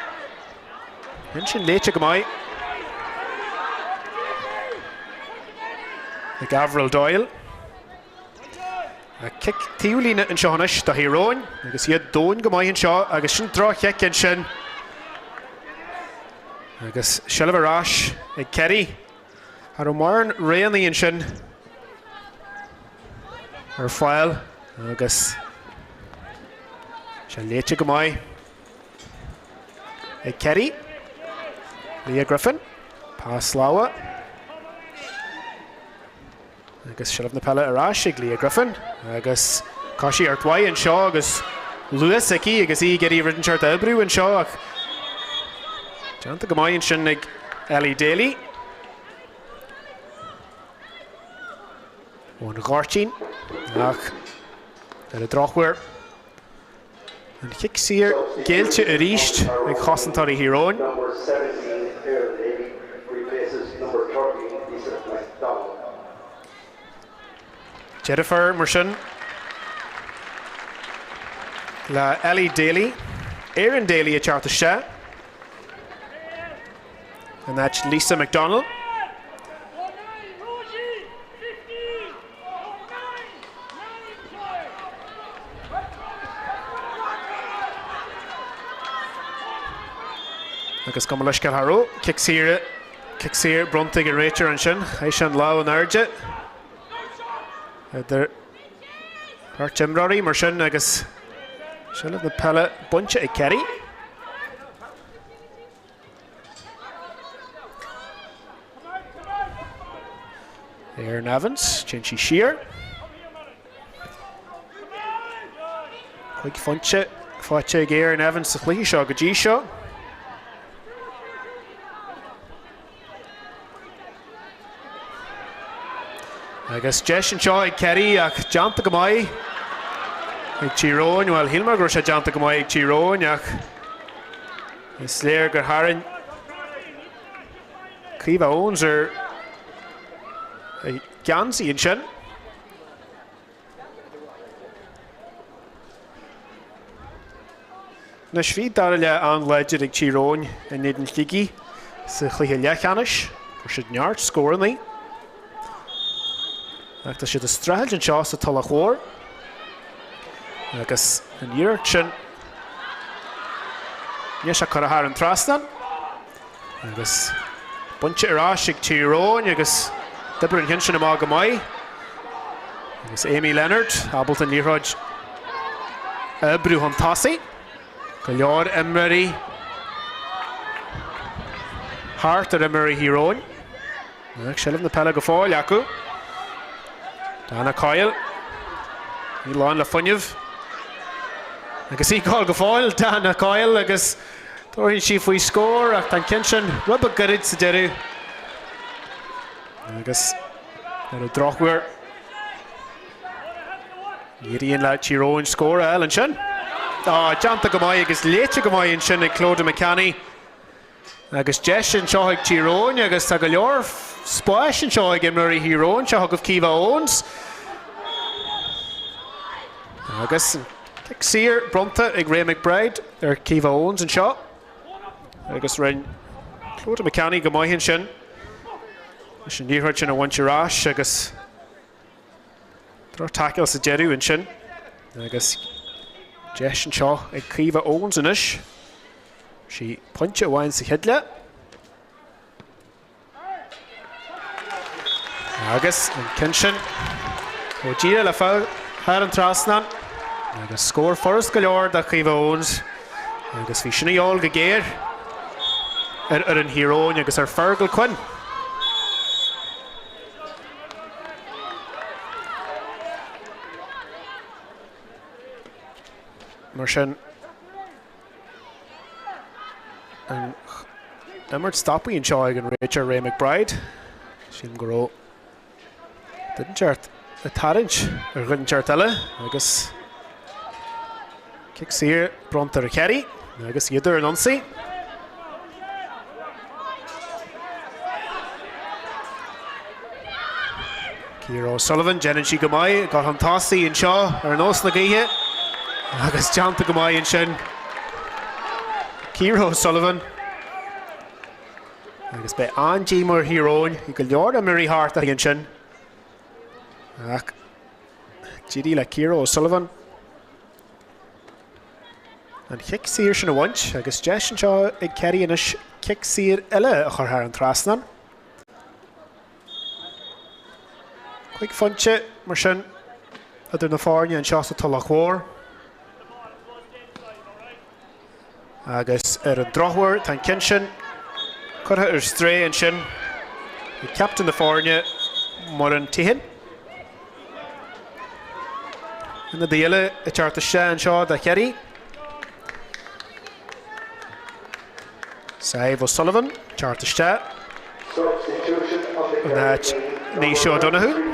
Yn sin léite go maith. Ag Avril Doyle. A kick tíolína an seánis do Tír Eoghain agus iad dóin go maith an seo agus sin Tráchtaire an sin. Agus silah arás ag Ceiri. Ar ó mairn réanaí an sin ar fáil agus sin léite go maith ag Ceiri. Lia Griffin, pás láha. Agus silah na peile arás ag Lia Griffin. Agus cosí art waith an seo agus Lewis aici agus í geirí rinneart ebrú an seo ach deanta go maith an sin ag Ellie Daly. Ó na gáirtín ach ar a Tráchtaire. An chic sír géilte a ríist ag chasantarí Tír Eoghain. Jennifer mar sin le Ellie Daly, Éireann Daly a Tráchtaire. And that's Lisa McDonald. Agus go leis go Haró, kick sír brontaigh an réitear an sin, é sin lá an airde. Idir ar timráí mar sin agus silah na peile bunte ag Ceiri. Aaron Evans, Chinchi Shear. Quick funche, fáte ag Aaron Evans sa Cluiche seo go dtí seo. Agus deis an seo ag Ceiri ach deanta go maith ag Tír Eoghain, well Hilmar gur sé deanta go maith ag Tír Eoghain ach is léir gur Darren Craobh owns ar Gansi an sin. Na sví dar le an leidir ag Tír Eoghain in Éireann Chiigi sa Cluiche Ceannais, gur siad neart scóraí. Ag tá siad a strathaill an seo sa Tulach Mhór. Agus an dhearc sin ní sé chur an trasnan. Agus bunte arás ag Tír Eoghain agus dibre an hin sin amá go maiid. Agus Amy Leonard, Ableton Níorthid Brú an Tasí. Go leor Imreí Hart ar Imreí Tír Eoghain. Ag silm na Peile go fáil acu. Dána Peil. Í láin le funineh. Agus í gáil go fáil Dána Peil agus tóirn si faoi scór ach tan cin sin rubba grid sa deireadh. Agus ar a Tráchtaire. Níoríonn le Tír Eoghain scór a Ellen sin. Janta go maiid agus léite go maiid sin ag Clóide McCanny. Agus deis an seo ag Tír Eoghain agus tá go leor spáis an seo ag Imreí Tír Eoghain seo go Ciarraí Owens. Agus kick sír bronta ag Ray McBride ar Ciarraí Owens an seo. Agus rin Clóide McCanny go maiid sin. Sin níorthid sin a bhaint arás agus tackle sa Jeru in sin. Agus deis an seo ag Ciarraí Owens inis. Sí pointe bhain sa headle. Agus an cin sin ó díre le fáil thar an trasnan. Agus scór forras go leor de Ciarraí Owens. Agus bhí sinna eol go géir ar an Tír Eoghain agus ar fergal chuin. Mar sin an immert stoppaí an seo ag an réitear Ray McBride. Sin go raibh didn't teart a tarint ar ghun teart eile agus kick sír bronta ar Cearraí agus idir an ansaí. Ciarraí O'Sullivan jeanann si go maiid got an Tasí an seo ar an os na gaotha. Agus janta go maiid an sin Ciarraí O'Sullivan. Agus be an Tír Eoghain I go leor Imreí Hart a an sin. Ach GD le Ciarraí O'Sullivan. An kick sír sin a bhaint agus deis an seo ag Cearraí inis kick sír eile a chur thar an trasnan. Chuig funte mar sin idir na fáinne an seo sa Tulach Mhór. Agus ar an Tráchtaire tan cin sin chutha ar stré an sin I captain na fáinne mar an tíhin. In na déile I tearta sé an seo de Cearraí. Saibh O'Sullivan, tearta sé. Ní seo Donahue.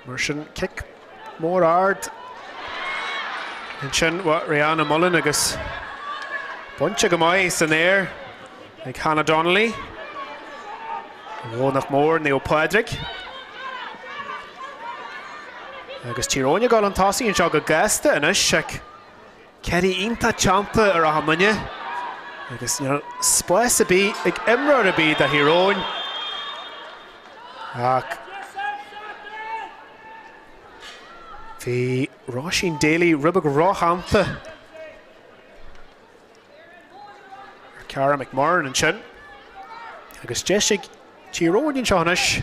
Mar sin kick mór ard an sin what Rihanna Mullen agus bunte go maiid san air ag Hannah Donnelly nach Mhór Neo Páirc agus Tír Eoghain gáil an Tasí an seo go gasta inis ag Cearraí ionta teanta ar a hamanne agus spáis a bí ag imreoir a bí de Tír Eoghain ach bhí Ráisín Daly rubba go ráthanta ar Cara McMorran an sin agus deis ag Tír Eoghain an seo inis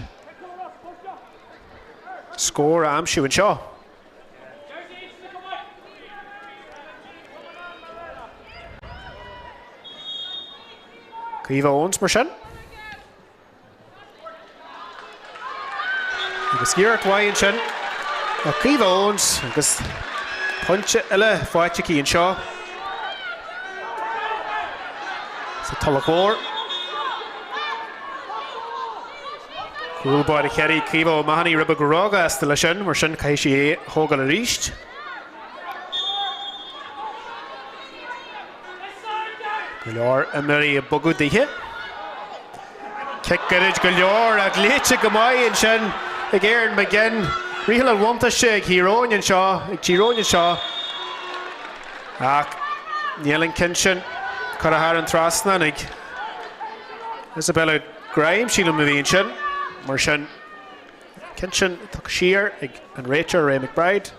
scór a amsú an seo. Ciarraí Owens mar sin. Agus Gearat Wai an sin. Ciarraí Owens agus punte eile fáiticí an seo. Sa Tulach Mhór. Cúlbáid a Cearraí Ciarraí O'Mahony rubba go rága asta lei sin mar sin caiith sí thógáil a ríist. Go leor Emery a bogú dithe. Kick garage go leor a Cluiche go mai in sin ag hÉireann McGinn. Rial an wanta sé ag hÉireann seo, ag Tír seo. Ach, níl an cin sin Carahar an trasna ag Isabella Graham síl am a bhíonn sin. Mar sin cin sin tuc siar ag an Rachel Ray McBride.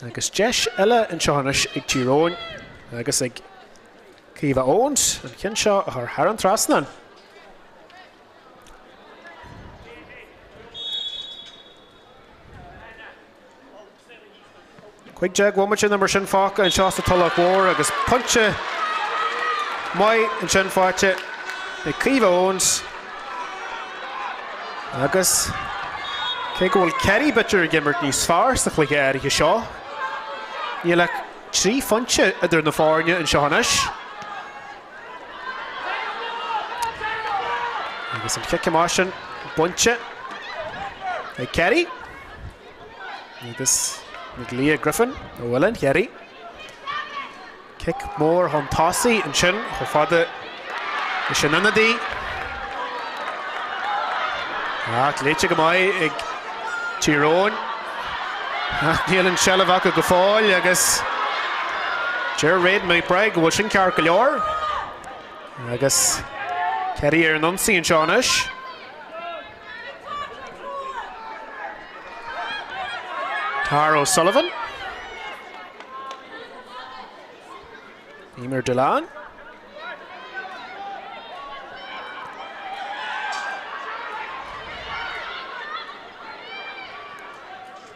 Agus deis eile an Ceannais ag Tír agus ag Cíomh Owens an cin seo a thar an trasna. Quick jag woman in the sin fáca an seo sa Tulach Mhór agus punche mai an sin fáte ag Cíomh Owens agus cé go bhfuil Kerry bitir gimmert níos fearr sa Cluiche áirithe seo. Ní le trí funche idir na fáinne an Ceannais. Agus an kick má sin bunche ag Kerry. Agus Leah Griffin, Willin, Ciarraí. Kick Mhór hon Tossie and Chin, her father, the Shenanadi. Cluiche go mai ag Tír Eoghain. Níl an Shellavach go fáil agus Red McBride go bhfuil sin ceart go leor. Agus Ciarraí ar an Unsaí an Ceannais. Tír O'Sullivan. Emer Delan.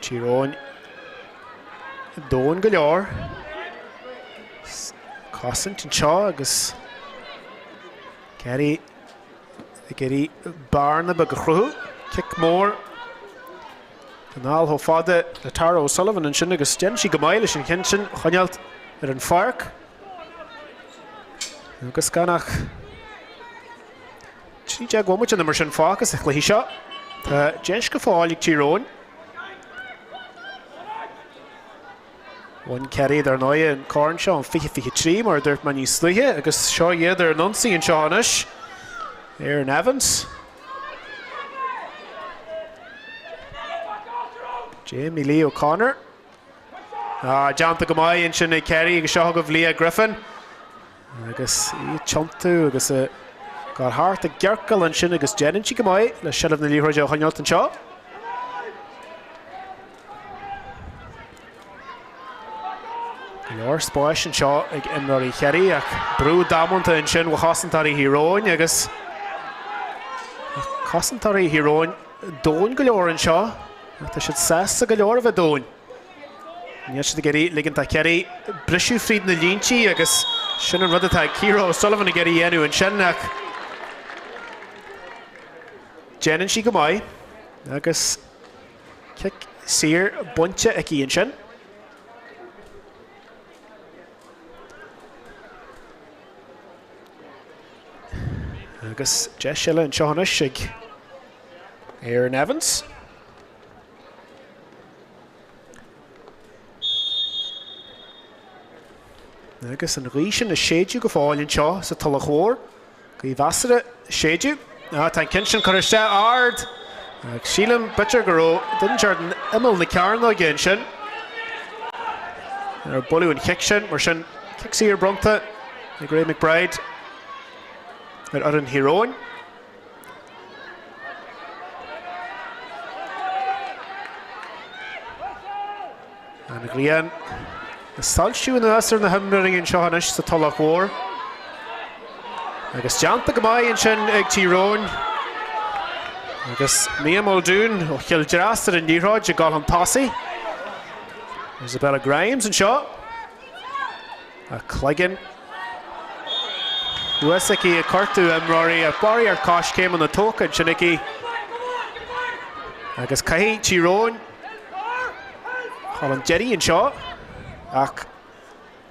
Tír Eoghain. Dóin go leor. Cosint an seo agus Ciarraí barna ba go chruthu. Kick Mhór. Canal ho fada le Tír O'Sullivan an sin agus den si go maile sin cin sin choinealt ar an Páirc. Agus ganach trí deag gomuid an mar sin fágus a chluiche seo. Tá deis go fáil ag Tír Eoghain. One Ciarraí ar nóia an corn seo an 53 mar dúirt man níos sluthe agus seo iad ar an Unsaí an Ceannais. Aaron Evans. Jamie Lee O'Connor. Janta go mai in sin ag Ciarraí agus seo go Leah Griffin. Agus í chontú agus got hart a gearcail an sin agus jeanann si go mai le seileamh na líthreide a choinealt an seo. Leor spáis an seo ag imráí Ciarraí ach brú damananta an sin bhfuil chasantarí Tír Eoghain agus chasantarí Tír Eoghain dóin go leor an seo. Tá siad sesa go leor a bheith dóin. Níl siad Ciarraí ligeant a Ciarraí brisú fríd na líntí agus sin an rud atá Tír O'Sullivan a Ciarraí dhéanú an sin ach jeanann si go mai agus kick sir bunte ag íon sin. Agus deis eile an Ceannais ag Aaron Evans. Agus an rísin a séidú go fáil an seo sa Tulach Mhór. Go í bheasara séidú. Tá cin sin chuiriste ard. Ag sílam bitir go raibh didn't Jordan imil na cearna gin sin. Ar bulú an kick sin mar sin kick sír bronta ag Ray McBride. Ar an Tír Eoghain. An Ghrian. The salsiú na asar na himnaring an Ceannais sa Tulach Mhór. Agus janta go mai an sin ag Tír Eoghain. Agus Mia Muldoon ó chill drastar an díráid a gáil an Tossie. Isabella Grimes an seo. A Cleggan. Uasaki a cartu imráí a barí ar cáis céim an na tóca an sinnicí. Agus caithí Tír Eoghain. Chal an Jerry an seo. Ach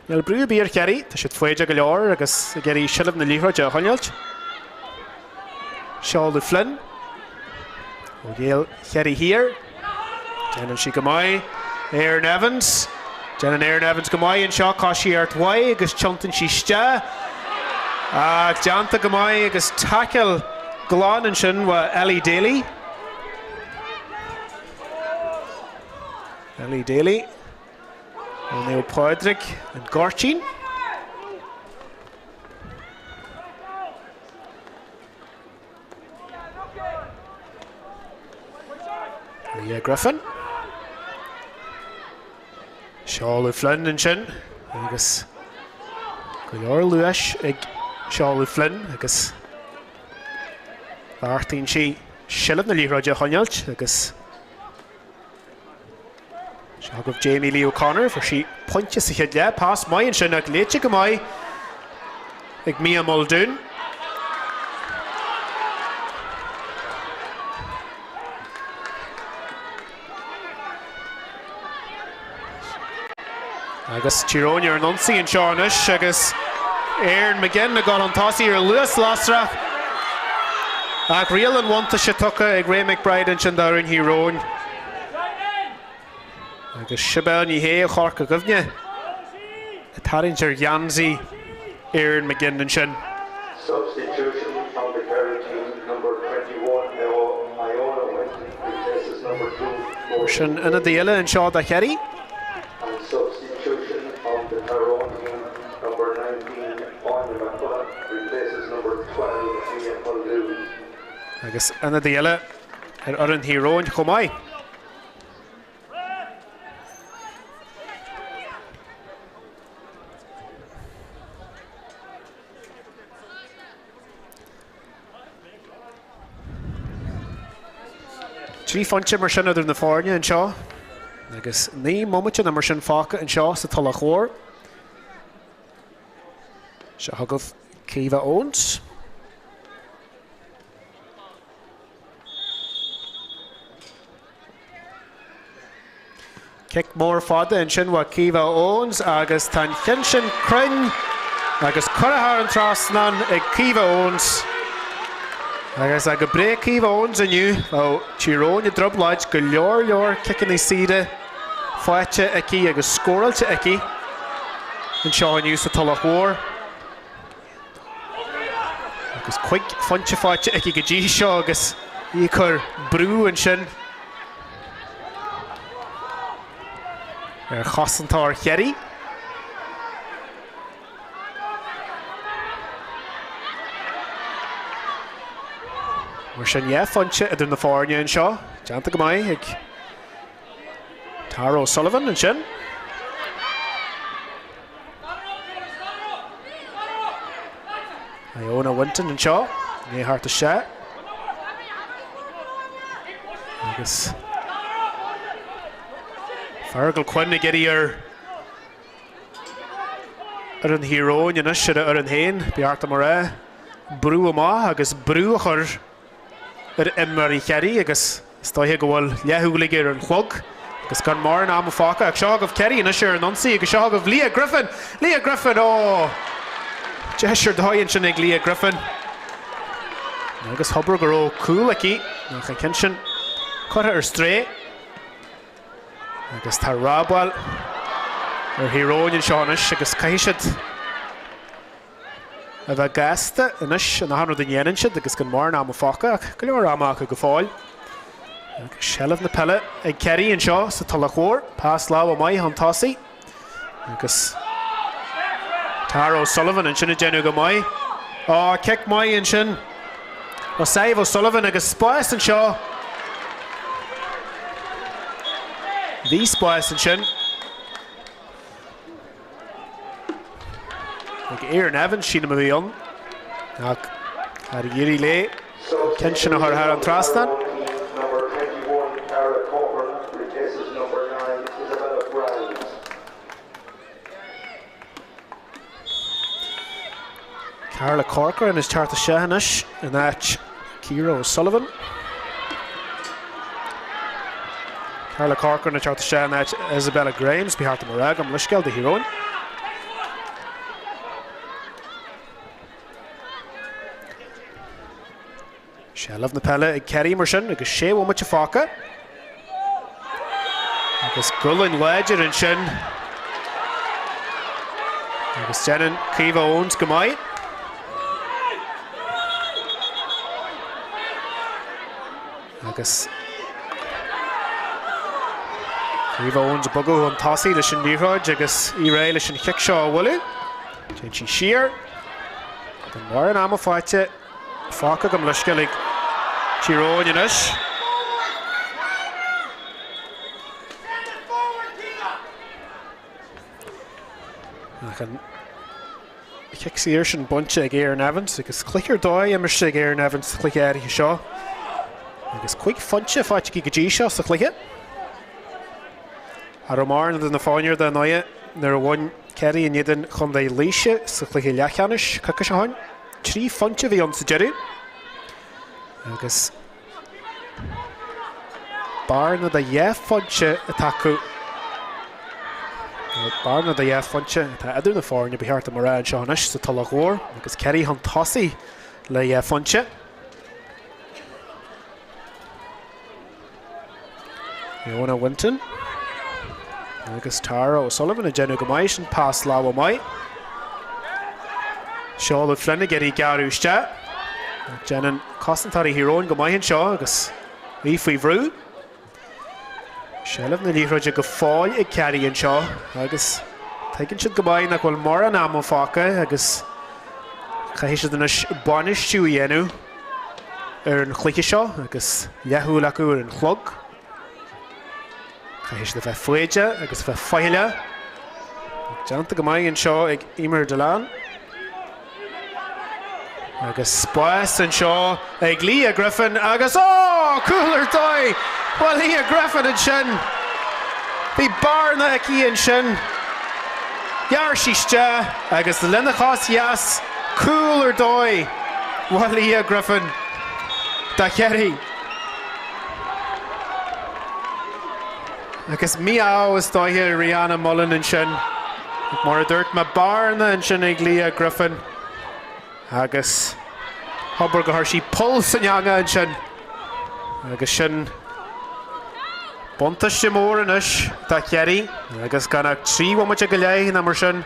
níl brú bíar Ciarraí, tá siad foiide go leor agus Ciarraí seileamh na líthreide a choinealt. Seáil Flynn. Ó ggéal Ciarraí hir. Déanann si go mai. Aaron Evans. Déanann Aaron Evans go mai an seo cáisí ar tuaid agus tiontan si ste. Deanta go mbeidh agus tackle glán an sin wa Ellie Daly. Ellie Daly. O'Neill Páirc and Gorchin. Leah Griffin. Seála Flynn an sin agus go leor luais ag Seála Flynn agus bhartaíonn sí silib na líthráide chonailt agus Seagah Jamie Lee O'Connor for sí pointe sa chéad le pás mai an sin ag léite go mai ag Mia Muldoon. Agus Tíróin ar nonsaí an Ceannais agus hÉireann McGinn na gá an tásaí ar luas lásra ag rial an bhaanta se tucha ag Ray McBride an sin Darren Tíróin agus sibéal ní hé a chorc a gomhne a tarint ar Janzi hÉireann McGinn an sin. Substitution on the Kerry team, number 21, Iona Winton replaces number 2. Sin ina déile an seo de Cherry. And substitution on the Tyrone team, number 19, Anya McCullough replaces number 12, Mia Muldoon. Agus ina déile ar Oran Tíróin chomai. Trí fonte mar sin idir na fáine an seo agus ní momente na mar sin fáca an seo sa Tulach Mhór. Se thugad Ciarraí Owens. Kick mór fada an sin wa Ciarraí Owens agus tá chin sin crinn agus curthar an trasnan ag Ciarraí Owens. Agus ag go bré Ciarraí Owens aniu ó Tíróin i droblaid go leor kicking í siide fáite aici agus scóráilte aici an seo aniu sa Tulach Mhór. Agus chuig fonte fáite aici go dtí seo agus í chur brú an sin ar chasantár Ciarraí. Mar sin fonte idir na fáine an seo. Deanta go mbeidh ag Tara O'Sullivan an sin. Iona Winton an seo. Ní thart a sé. Agus Fergal Quinn na geirí ar an Tíróin inis siad ar an hain. Bearta mar ré. Brú amá agus brú a chur ar Marí Ciarraí agus stáithe go bhfuil leithúlaigh ar an chlog agus gan mar ná fáca ag seágah Ciarraí inis ar an nonsaí agus seágah Leah Griffin. Leah Griffin ó deisir dháonn sin ag Leah Griffin. Agus hobar go ró cúil aici nach a cin sin chuithe ar stré. Agus tá rábáil ar Tíróin an Ceannais agus caiisiid a bheith gasta inis an ahanú den dhéanann siad agus gan mar ná fáca ach go leor amach a go fáil. Sealamh na Peile ag Ciarraí an seo sa Tulach Mhór. Pás lá a mbeidh an tásaí. Agus Tara O'Sullivan an sin a déanú go mbeidh. Kick mbeidh an sin ó Saibh O'Sullivan agus spáis an seo. Bhí spáis an sin. Ag Aaron Evans sin am a bhí an. Ach ar dhéirí le cin sin a thar an trasnan. Number 21, Cara Coburn replaces number 9, Isabella Grimes. Carla Corker in his Tarta Ceannais and that Ciara O'Sullivan. Carla Corker in the Tarta Ceannais, Isabella Grimes behind the Moragam Lishkel the HÉireann. Sealamh na Peile ag Ciarraí mar sin agus sé bhfuil muite fáca. Agus gulainn leidir an sin. Agus déanann Ciarraí Owens go mbeidh. agus Craobh owns bugú an tasí leis an níróid agus I ré leis an chic seo bhfuil Jane sin siar den mar an am fáite fáca go mluisce le Tír Eoghain inis an chic sír sin bunte ag hÉireann Evans agus Cluiche dóid immerse ag hÉireann Evans Cluiche éirithe seo agus chuig funte fáite go dtí seo sa Cluiche ar ó mar na fáinnear den noia nar bhain Cearraí in iad chun é líise sa Cluiche leachchanis chucha se hain trí funte bhí an sa deireadh agus barna da dhé funte atá acu barna da dhé funte tá idir na fáinne bhíart am ráid seo anis sa Tulach Mhór agus Cearraí an tosaí le dhé funte Iona Winton agus Tara O'Sullivan a genú go maiid sin pás lá mai Seo le Flynn geí garúiste Jenan cosantarí híróin go maiid seo agus bhí faoi bhrú Sealah na líróide go fáil ag Cearraí an seo agus tagann siad go maiid nach bhfuil mar an am fáca agus chaithé siad inis bainisteú dhéanú ar an Cluiche seo agus leithúil acu ar an chlog Chaithé siad a bheith fuide agus bheith fáile Deanta go maiid an seo ag Emer Delan agus Spás an seo ag Lia Griffin agus coolar dói Well Lia Griffin an sin Bhí barna ag an sin Jaar síiste agus the linne chás yes coolar dói Well Lia Griffin da Cearraí agus miá is dóithe Rihanna Mullen an sin mar a dúirt me barna an sin ag Lia Griffin agus Hubbard go sí puls an teanga an sin agus sin buntas sem mór inis tá Cearraí agus ganna trí bhaimite go léith na mar sin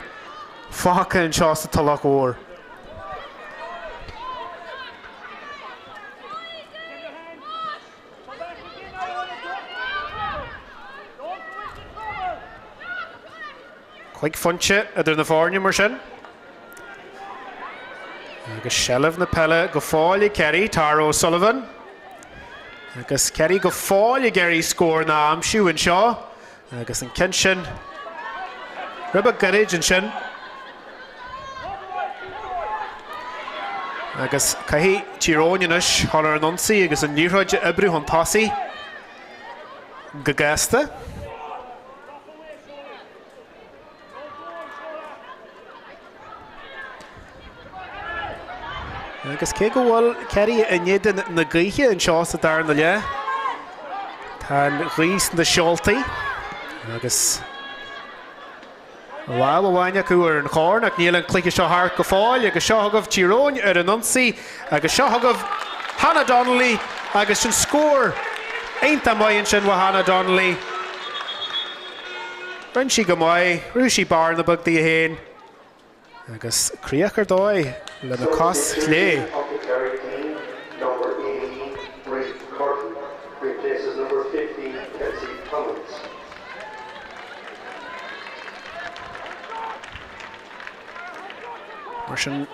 fáca an seo sa Tulach Mhór chuig funte idir na fáinne mar sin agus Sealah na Peile go fáil I Cearraí Tara O'Sullivan agus Cearraí go fáil I Gary scór na amsú an seo agus an cin sin ribh garid an sin agus caithí Tír Eoghain inis tholar an ionsaí agus an níróide ibriú an tasaí go gasta agus cé go bhfuil Cearraí in iad na gaoithe an seo sa Darren na le Tá rís na seoltaí agus bhil bhhaine acu ar an chóir ach níl an Cluiche seo thart go fáil agus seo thugah Tír Eoghain ar an ionsaí agus seo thugah Hannah Donnelly agus sin scór ainta maiid sin bh Hannah Donnelly rinn si go maiid rú si bar na bugtaí a héin agus críoch ar dóid le na cos lé Of the Cearraí team, number 18, Bridget Curtin, replaces number 15, Kelsey Cummins. mar sin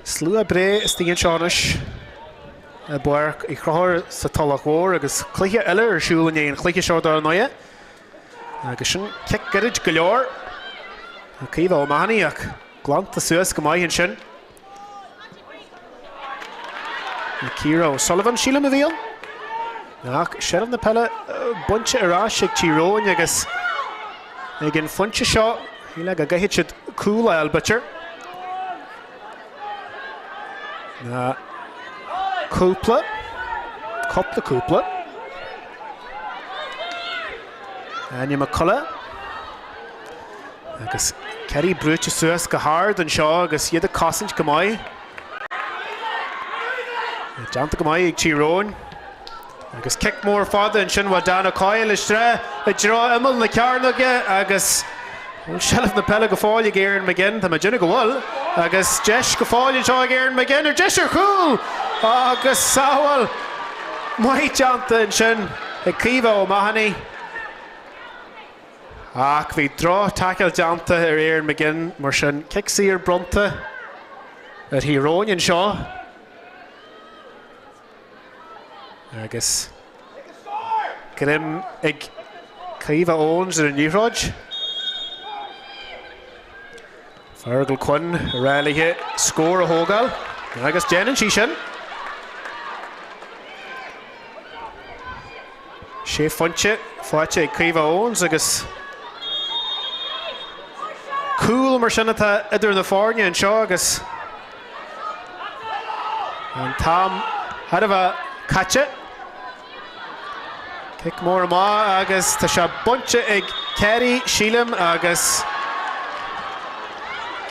slú a bré is tíon seánis a Páirc I chráthir sa Tulach Mhór agus Cluiche eile ar siúil in éon Cluiche seo dar noia agus sin cic garid go leor a cíomh ó maithnaí ach glanta suas go maiid sin Tír O'Sullivan sílam a bhíal ach Sealah na Peile bunte arás ag Tír Eoghain agus ag an funte seo hí le go gaithid siad cúla albatir na cúpla cúpla Anya McCullough agus Cearraí brúte suas go hard an seo agus iad a cosint go maiid Deanta go maiid ag Tír Eoghain agus cic mór fada an sin bhil Dana Coyle is tre a drá imil na cearnaige agus Sealah na Peile go fáil ag hÉireann McGinn tá duna go bhfuil agus deis go fáil an seo ag hÉireann McGinn ar deis ar chúl agus sábhfuil Mai Janta and sin Craobh O'Mahony. Ach, bhí draw tackle Janta hÉireann McGinn mar sin kick Sear Brunta at hÉireann and Shaw. Agus Grim ag Craobh owns ar New Rodge. Fergal Quinn rally hit score a Hogal. Agus Jen and Shishin. She Funche, Funche Craobh owns agus cool mar sinna tá idir na fórne and Shaw agus and Tom had a catch it. Kick mór má agus tá se bunche ag Kerry Sheelam agus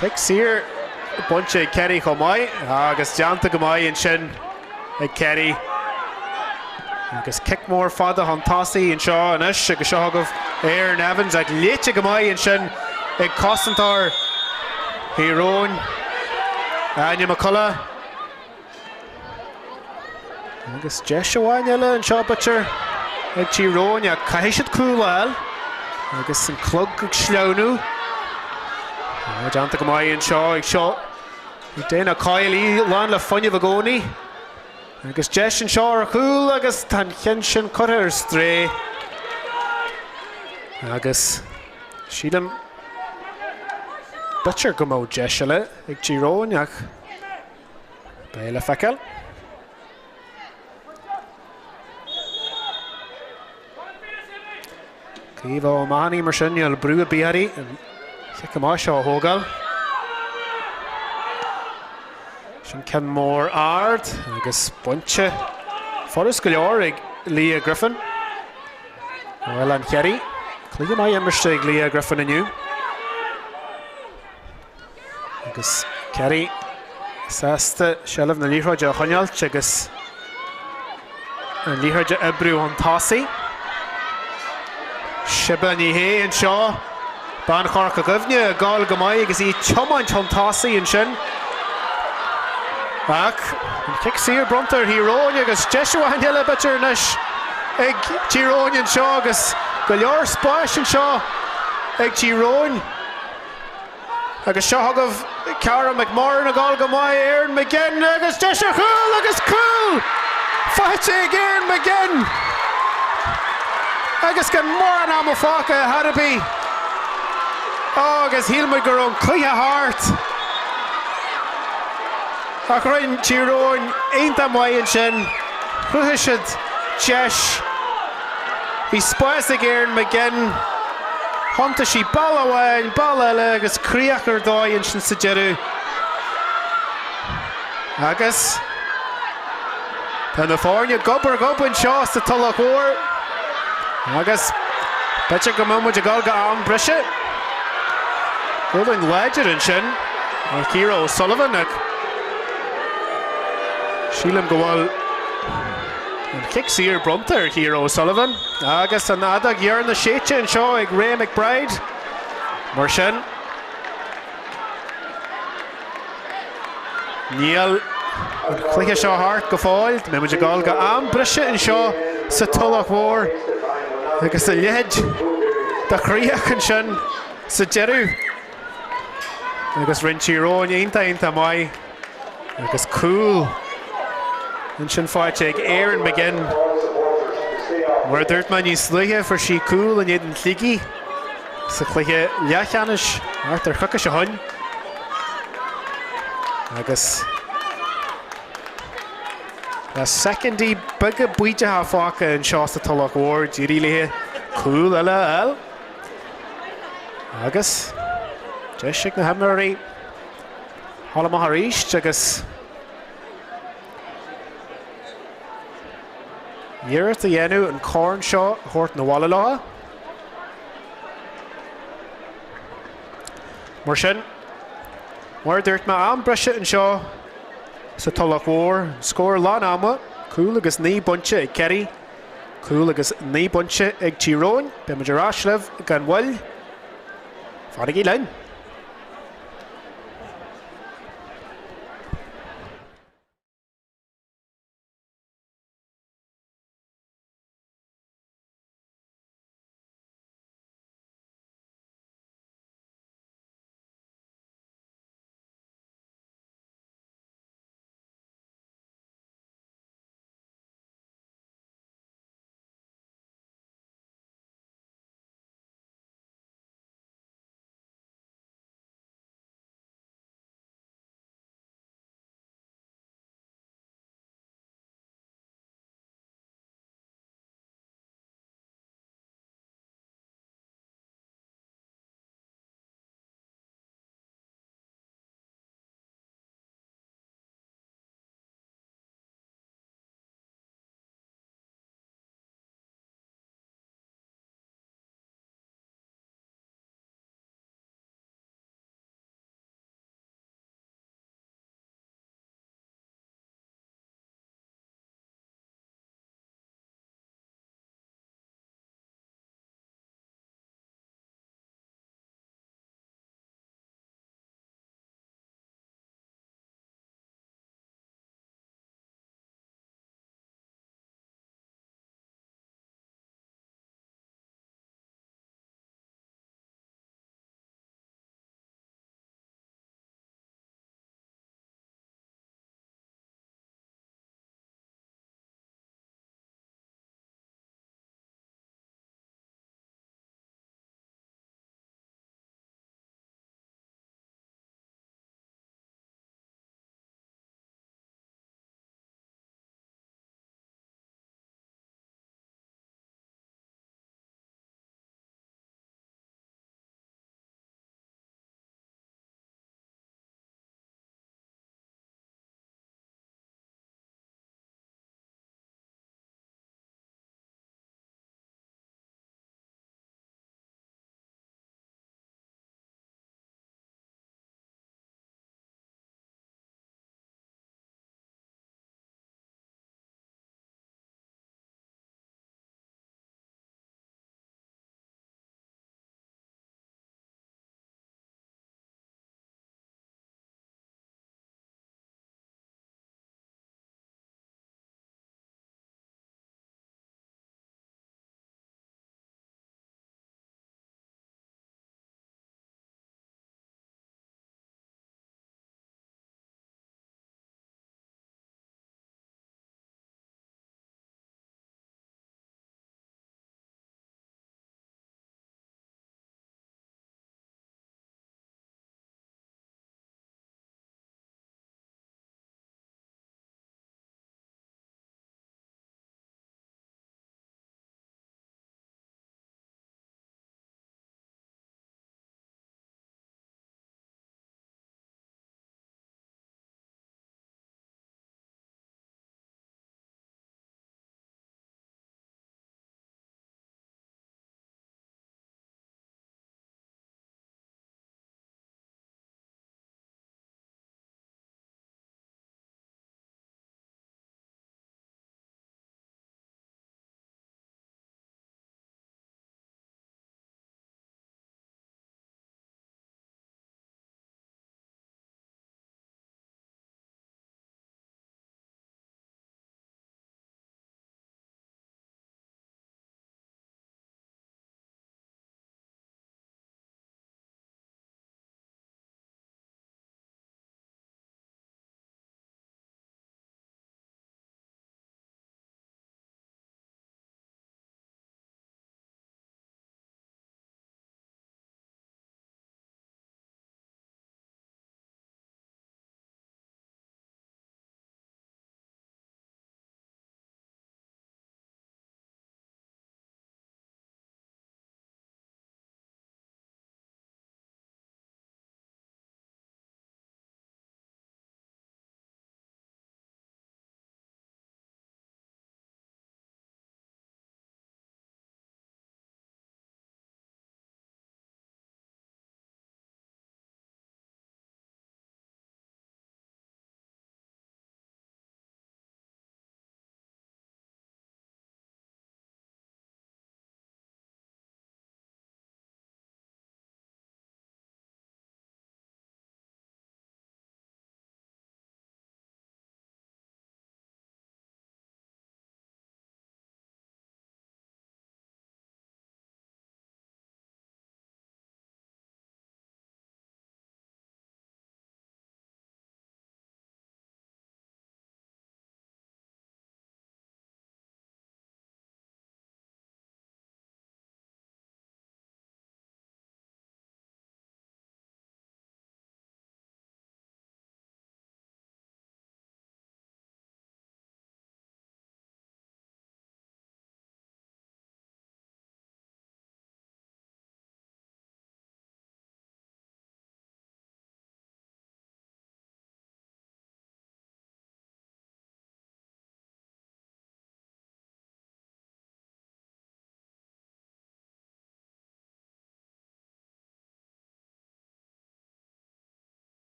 kick Sear bunche ag Kerry chomai agus Janta gomai and sin ag Kerry agus kick mór fada Hontasi and Shaw and ish agus Shaw of Aaron Evans ag Glenisk gomai and sin ag Costantar hÉireann Anya McCullough agus Joshua Nella and Shaw Butcher ag Tír Eoghain caiisiad cúil agus an clog ag Sleonú Janta gomai and Shaw ag Shaw ag déana Coilí lán le funne vagóní agus Jesh and Shaw ar cúil agus tan chin sin cutter ar stray agus Sheelam Butcher gomó Jesh le ag Tír Eoghain ach Peil a feicil. Craobh O'Mahony mar sin al brú a bíarí an chic má seo Hogal. Sin cin mór ard agus bunche Forrest go leor ag Leah Griffin. Well an Kerry. Clíige mai immerste ag Leah Griffin aniu. Agus Kerry sásta shelf na líthróide a chonnealt agus an líthróide ibrú Hontasi. Shibba ní hé and Shaw ban chorca gofne gáil gomai agus í chomaint Hontasi and sin ach kick Sear Brunta ar hÉireann agus Joshua Nella Butcher nish ag Tír Eoghain and Shaw agus go leor spáis and Shaw ag Tír Eoghain agus Shaw of Cara McMahon na gáil gomai Aaron McGinn agus Joshua cool agus cool fight again McGinn agus gan mór an am fáca had be agus hílma gur an Cluiche hart ach rain Tír Eoghain ainta mai and sin chuhisid Jesh hí spáis ag Aaron McGinn Honta sí ball ahhain ball eile agus críoch ar dóid and sin sa deireadh agus tá na fórne gobar and Shaw sa Tulach Mhór agus Butcher go muid a gáil go am brise Golden Ledger and sin an Ciarraí O'Sullivan ag Sheelam go bhfuil an kick Sear Brunta ar Ciarraí O'Sullivan agus an adag dhearn na séite and Shaw ag Ray McBride mar sin níl an Cluiche seo hart go fáil mé muid a gáil go am brise and Shaw sa Tulach Mhór agus a léid da chríoch and sin sa deireadh agus rin Tír Eoghain ainta mai agus cool and sin fáilte ag Aaron McGinn mar dúirt man níos sluthe for sí cool an iad an tlíigi sa Cluiche leachchanis art ar chucha se hain agus a secondí bugga buide ha fáca an Shaw sa Tulach Mhór dírí léthe cool eile el agus Jesh ag na himnarí hála maith ríist agus Dhearad a dhéanú an corn seo thuirt na bhalla látha mar sin mar dúirt me am brise an Shaw sa Tulach Mhór scór lán ama cool agus ní bunche ag Kerry cool agus ní bunche ag Tír Eoghain be muidir ráslibh gan bhfuil fádaigh í lein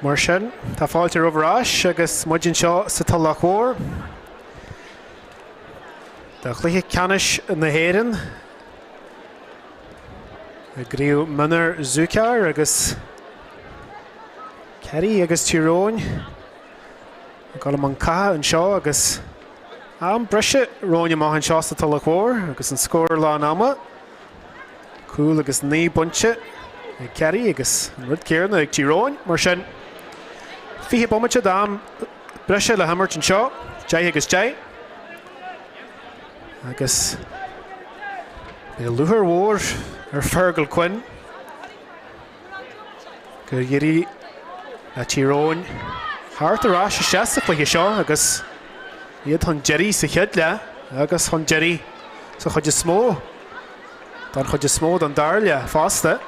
Mar sin, tá fáilte roimhrás agus muidin seo sa Tulach Mhór. Tá Cluiche Ceannais na hÉireann. A gríomh Mionúr ZuCar agus Ciarraí agus Tír Eoghain. Gáil an cath an seo agus am brise róine maith an seo sa Tulach Mhór agus an scór lá ama. Cúil agus ní bunte ag Ciarraí agus an rud céarna ag Tír Eoghain. Mar sin, fiche bommate dám brise le hamirt an seo, Jai agus Jai. Agus be luthar mhór fergal cuin. Gur dhéirí a Tír Eoghain. Thart arás a seasta Cluiche seo agus iad chun Jerry sa chead le agus chun Jerry sa chuide smó. Don chuide smó don dar le fásta.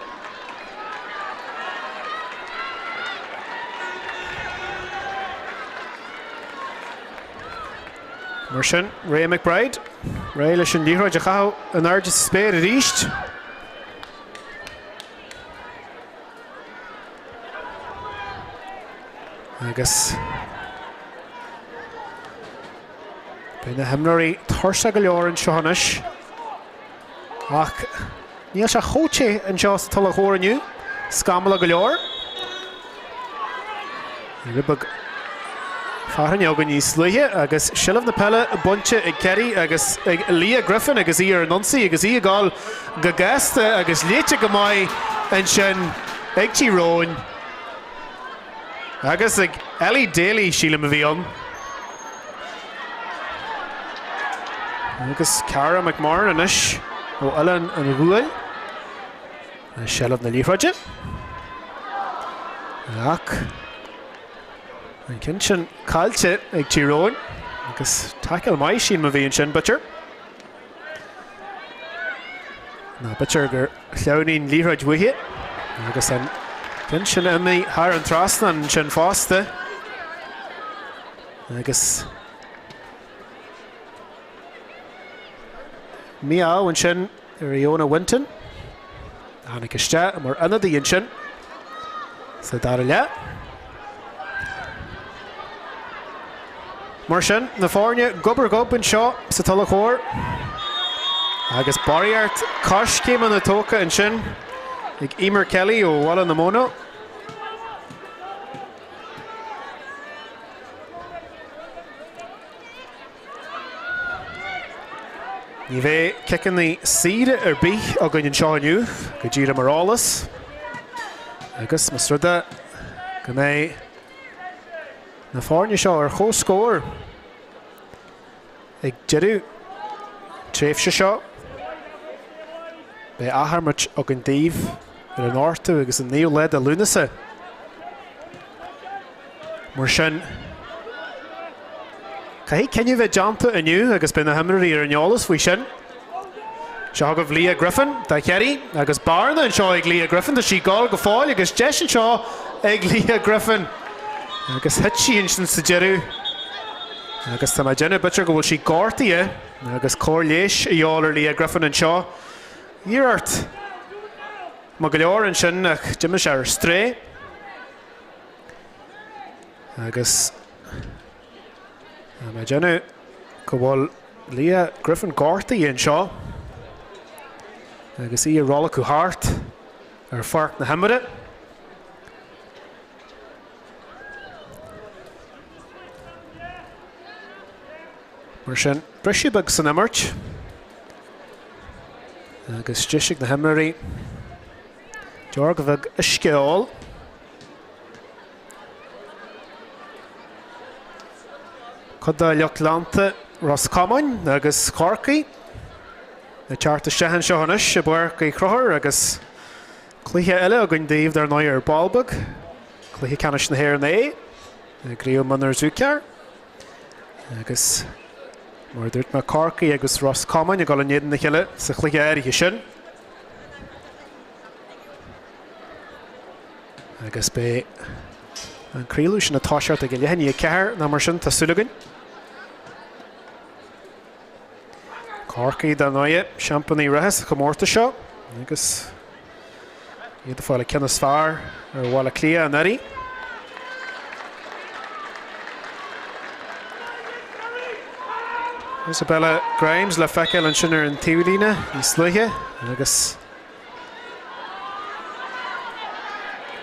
Mar sin, Ray McBride. Ray leis an líthróid a chathú an airde sa spéir a ríist. Agus be na himnarí thorsa go leor an seonis. Ach níl se chóte an seo sa Tulach Mhór aniu. Scamala go leor. Ribag Fáhan eogan níos luithe agus silamh na Peile a bunte ag Ciarraí agus ag Lia Griffin agus ar nonsaí agus í gáil go gasta agus léite go maiid an sin ag Tír Eoghain. Agus ag Ellie Daly sílam a bhí an. Agus Cara McMahon anis ó Ellen an Rúil. Silamh na líomhráide. Ach an cin sin cailte ag Tír Eoghain agus takeal mai sin ma bhí an sin butcher. Na butcher gur leabhanín líomhráid mhuithe agus an cin sin imí thar an trasna an sin fásta agus míá an sin ar Iona Winton Anna Ciste mar anna dí an sin sa dar le. Mar sin, na fáinne gobar gob an seo sa Tulach Mhór. Agus Bariart Cosh céim an na tóca an sin ag Emer Kelly ó Walla na Móna. Ní bheith cicin na síre ar bith a gin an seo aniu, go ddíra marálas. Agus mas ruda go mé na fáinne seo ar chó scór ag jeú tréifse seo. Be aharmart ag an daobh ar an áirtu agus an níl lead a lúnasa. Mar sin, caithí cinniú bheith deanta aniu agus be na himraí ar an eolas faoi sin. Seo agah Lia Griffin, dá Ciarraí, agus Barna an seo ag Lia Griffin, tá sí gáil go fáil agus deis an seo ag Lia Griffin. Agus hit sin sa jeú. Agus tá déanú butcher go bhfuil sí gáirtaí agus cóir léis a dheálar Lia Griffin an seo. Íart má go leor an sin ach diime sé ar stré. Agus má déanú go bhfuil Lia Griffin gáirtaí an seo. Agus í rála go hart ar Páirc na himire. Mar sin, brisí bag san imirt. Agus stiisiigh na himraí. Deor go bheith a scéal. Codá leocht lánta Roscommon agus Corcaí. Na tearta sehan seohanis a Páirc í Craobh agus Cluiche eile a gin daobh ar náir Balbag. Cluiche Ceannais na hÉireann a gríomh Mionúr ZuCar. Agus mar dúirt me Corcaí agus Roscommon a gáil an éideann na chiile sa Cluiche éirithe sin. Agus be an críú sin na táisiart a go leithní a ceathar na mar sin tá súlagan. Corcaí dá náide seampaí rithas go mórta seo agus iad fáil a cinnas fearr ar bháil a clia an éirí. Isabella Grimes le feiceáil an sin ar an tíúlíne í sluthe agus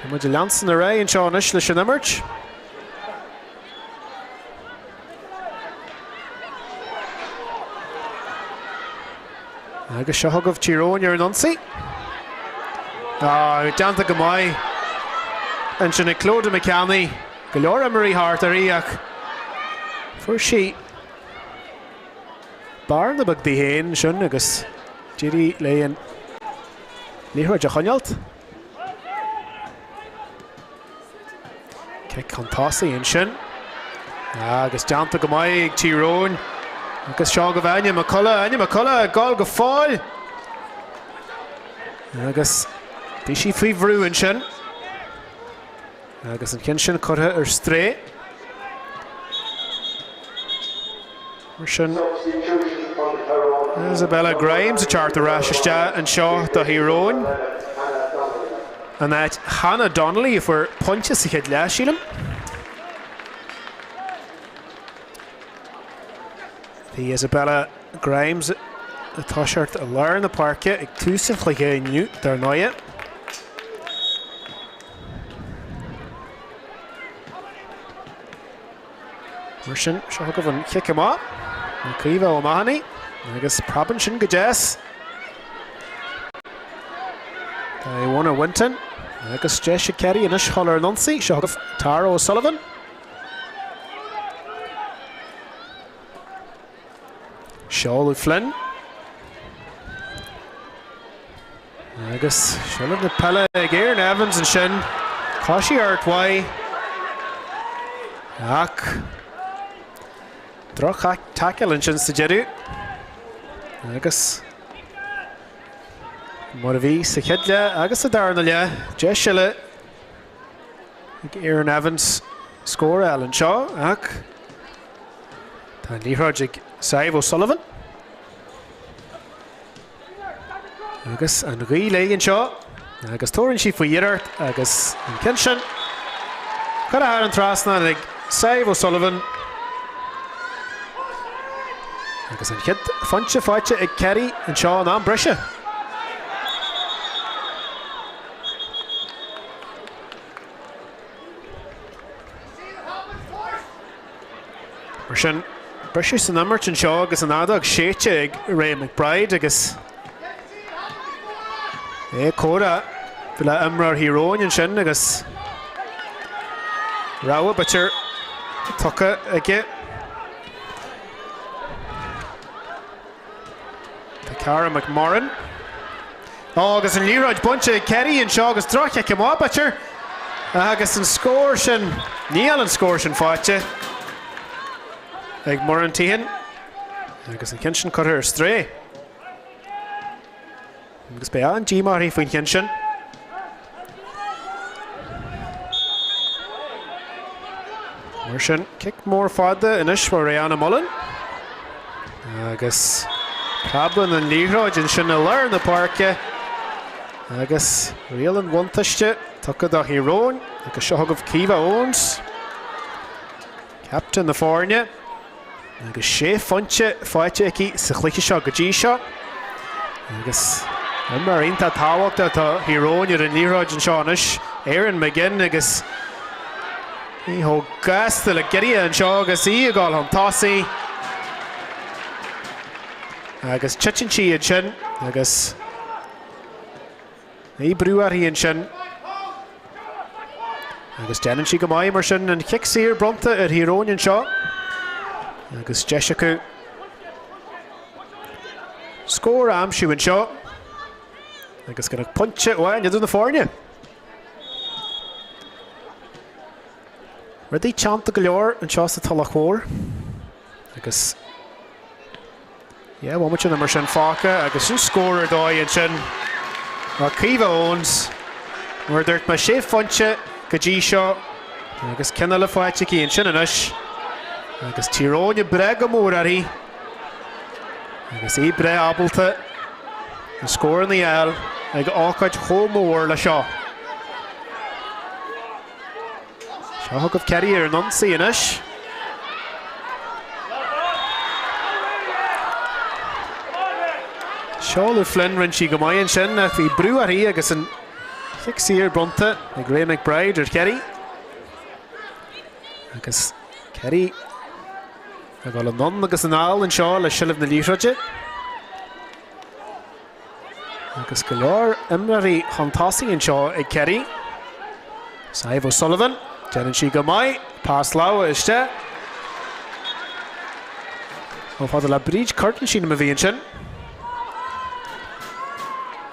muid leansan a ré an seánis leis an imirt. Agus seo thugmh Tír Eoghain ar an ionsaí. Deanta go mbeidh an sin ag Clóide McCanney go leor Emery Hartarí ach fuair sí bar na bag dihén sin agus dírí léon líthreid a choinealt. Kick an tosaí an sin. Agus deanta go mbeidh ag Tír Eoghain agus seo go bheith Aine McCullough gáil go fáil. Agus bhí sí faoi bhrú an sin. Agus an cin sin curtha ar stré. Mar sin Isabella Grimes a teart arásiste an seo do Tír Eoghain. And that Hannah Donnelly for punches he had last year. The Isabella Grimes a t-shirt a learn the park ag túsach like a new there now yet. Mersin shall go and kick him up. Craobh O'Mahony. I guess Provincian Gajes. They won a Winton. Agus Jessica Kerry and Ish Holler Nuncy. Shall have Tara O'Sullivan. Shaw Flynn. Agus shall have the Peil Aaron Evans and Shin. Kashi Artway. Ak. Tráchtaire tackle and Shin Sajedu. Agus. Moraví sa chidle agus a Darren le Jeshile Aaron Evans score Alan Shaw ac tá líthróid Saibh O'Sullivan agus an rí léigen seo agus tórann sí faoi iarart agus an cin sin chur an trasna ag Saibh O'Sullivan agus an chid fonte fáite ag Kerry an seo an breise. Sin breise san imirt an seo agus an adag séite ag Ray McBride agus córa fi le imreoir Tír Eoghain an sin agus Rogha bitir tucha aige Tá Cara McMorrin agus an líráid bunte Kerry an seo agus Tráchtaire cem á bitir agus an scóir sin níl an scóir sin fáite ag Moran Tíhan agus an cin sin curtha ar stré agus be an G-Marí faoin cin sin mar sin kick mór fada inis for Rihanna Mullen agus cablan an líthróid an sin a leir na parke agus rial an bhainteiste tucha do Tír Eoghain agus seo thugmh Ciarraí Owens captain na fórne agus sé fonte fáite aici sa chluiche seo go dtí seo agus mar ionta táhaachta tá Tír Eoghain ar an líthróid an seánis Éireann McGinn agus í thó gasta le geire an seo agus í a gáil an tosaí agus titin sí an sin agus í brúarthaí an sin agus déanann sí go mbeidh mar sin an kick sír bronta ar Tír Eoghain an seo agus Jessica scór amsú an seo agus gonna punte bhain iad na fórne Rudaí teanta go leor an seo sa Tulach Mhór agus bhaid sin mar sin fáca agus sin scór ar dóid an sin má Craobh Owens mar dúirt me sé fonte go dtí seo agus cinna le fáite í an sin inis agus Tír Eoghain bre go mór arí agus í bre abalta an scór na eal ag ácaid chó mór le seo seo thugmh Kerry ar an ionsaí inis Seála Flynn rin si go maion sin ach bhí brúarí agus an chic sír bronta ag Ray McBride ar Kerry. Agus Kerry a gáil an non agus an áil an seo le siilh na líthreide. Agus go leor imraí hantásaí an seo ag Kerry. Saibh O'Sullivan, deanann si go mai, pás láha iste. Ó fáidir le bríd curtain sin a bhíonn sin.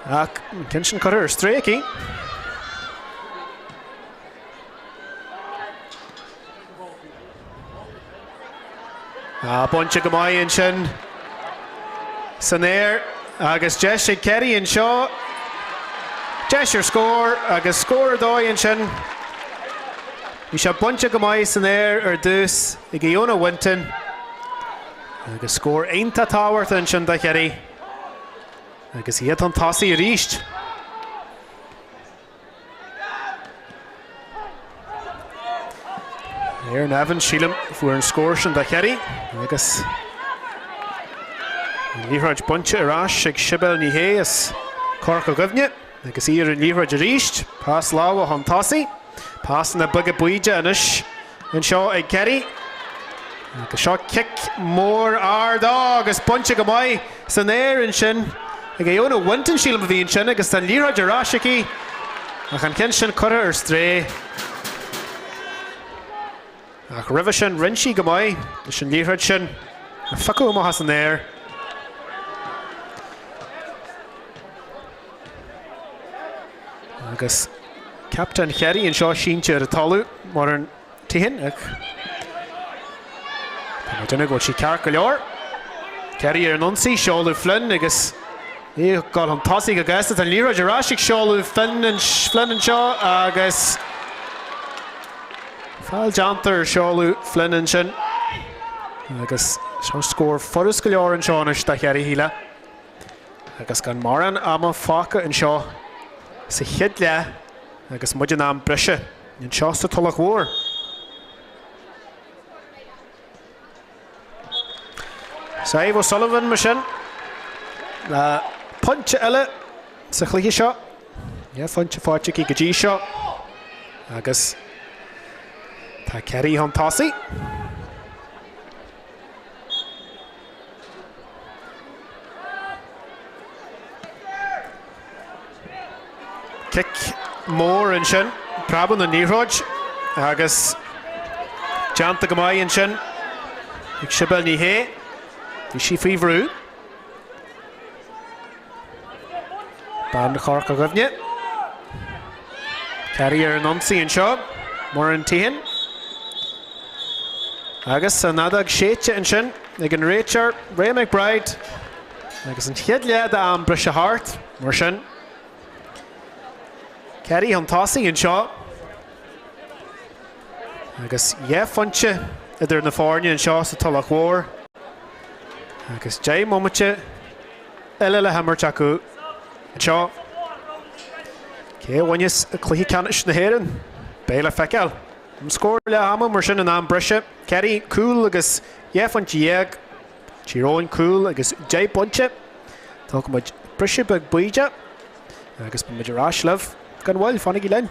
Ach, cin sin chuir ar stréicí. Bonte go maion sin san éir agus deis ag Kerry an seo. Deis ar scór agus scór dóin sin. Bhí se bonte go maion san éir ar dús i Iona Winton. Agus scór aonta táhairt an sin de Kerry. Agus iad an tasaí a ríist. Éireann Evan sílim fuair an scór sin de Kerry. Agus líthreid bunte arás ag sibel ní hé as Corc ó Gobhne. Agus íar an líthreid a ríist. Pás láha an tasaí. Pás na bugad buide inis an seo ag Kerry. Agus seo kick Mhór ardá agus bunte go mai san éir an sin. Ag Iona Winton sílim a bhíonn sin agus tá líthreid arás aici. Ach an cin sin chuir ar stré. Ach ribh sin rinsi go mai, leis sin líthreid sin a facu amachas an éir. Agus Captain Kerry an seo sínte ar a talú mar an tíhin ach tá duine go si ceart go leor. Kerry ar an unsaí Seála Flynn agus gáil an tasaí go gasta an líthreid arás ag Seála Flynn an seo agus Fáil deantar Seála Flynn an sin. Agus seo scór foras go leor an seánis de Chearraí híle. Agus gan maran ama fáca an seo sa chiad le agus muid an am brise an seo sa Tulach Mhór. Saibh O'Sullivan mar sin. Le punte eile sa Cluiche seo. Funte fáte í go dtí seo. Agus tá Kerry an tasaí. Kick Mhór an sin, praban na níthreid agus deanta go maion sin ag sibel ní hé. Bhí si faoi bhrú. Ban na Corc ó Gobhne. Kerry ar an unsaí an seo, mar an tíhin. Agus san adag séite an sin ag an réitear Ray McBride agus an chiad le am brise hart mar sin. Kerry an tasaí an seo agus funte idir na fáne an seo sa Tulach Mhór agus momente eile le hammart acu an seo. Cé bhainnes a Cluiche Ceannais na hÉireann Peil a feiceáil. Scór le ama mar sin an am brise. Kerry cool agus funte dhéag. Tíróin cool agus bunte. Tá go muid brise bag buide agus ba muid arás leh gan bhfuil fannig í lein.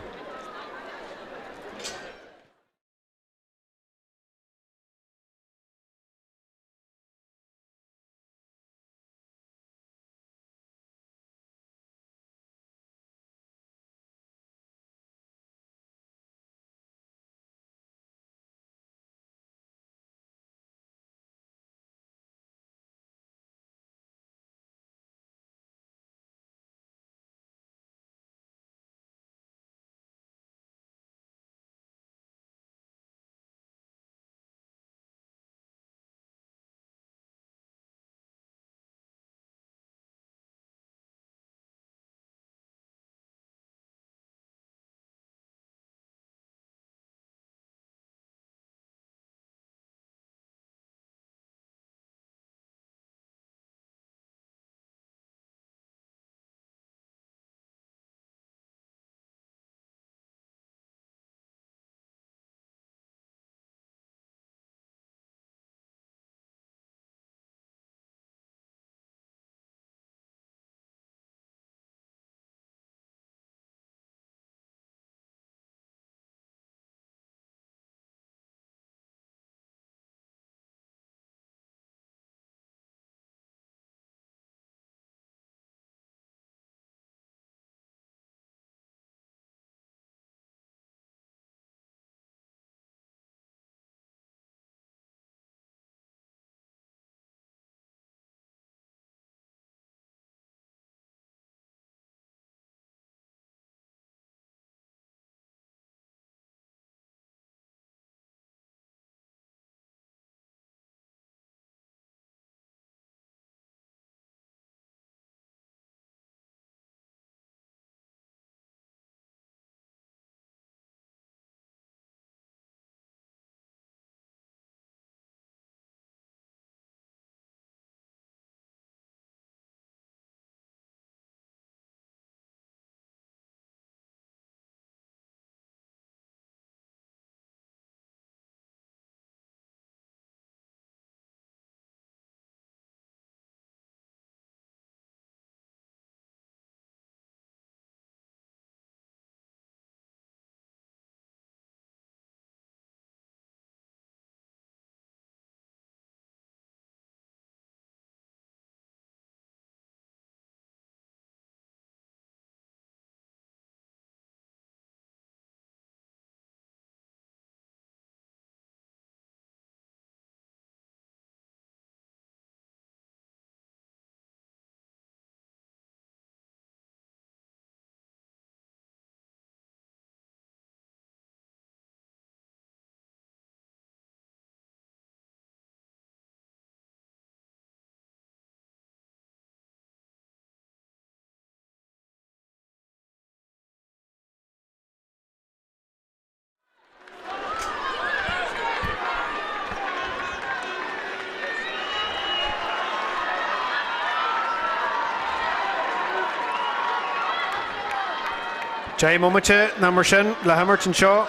Jay Mumache, number shin, La Hammerton Shaw,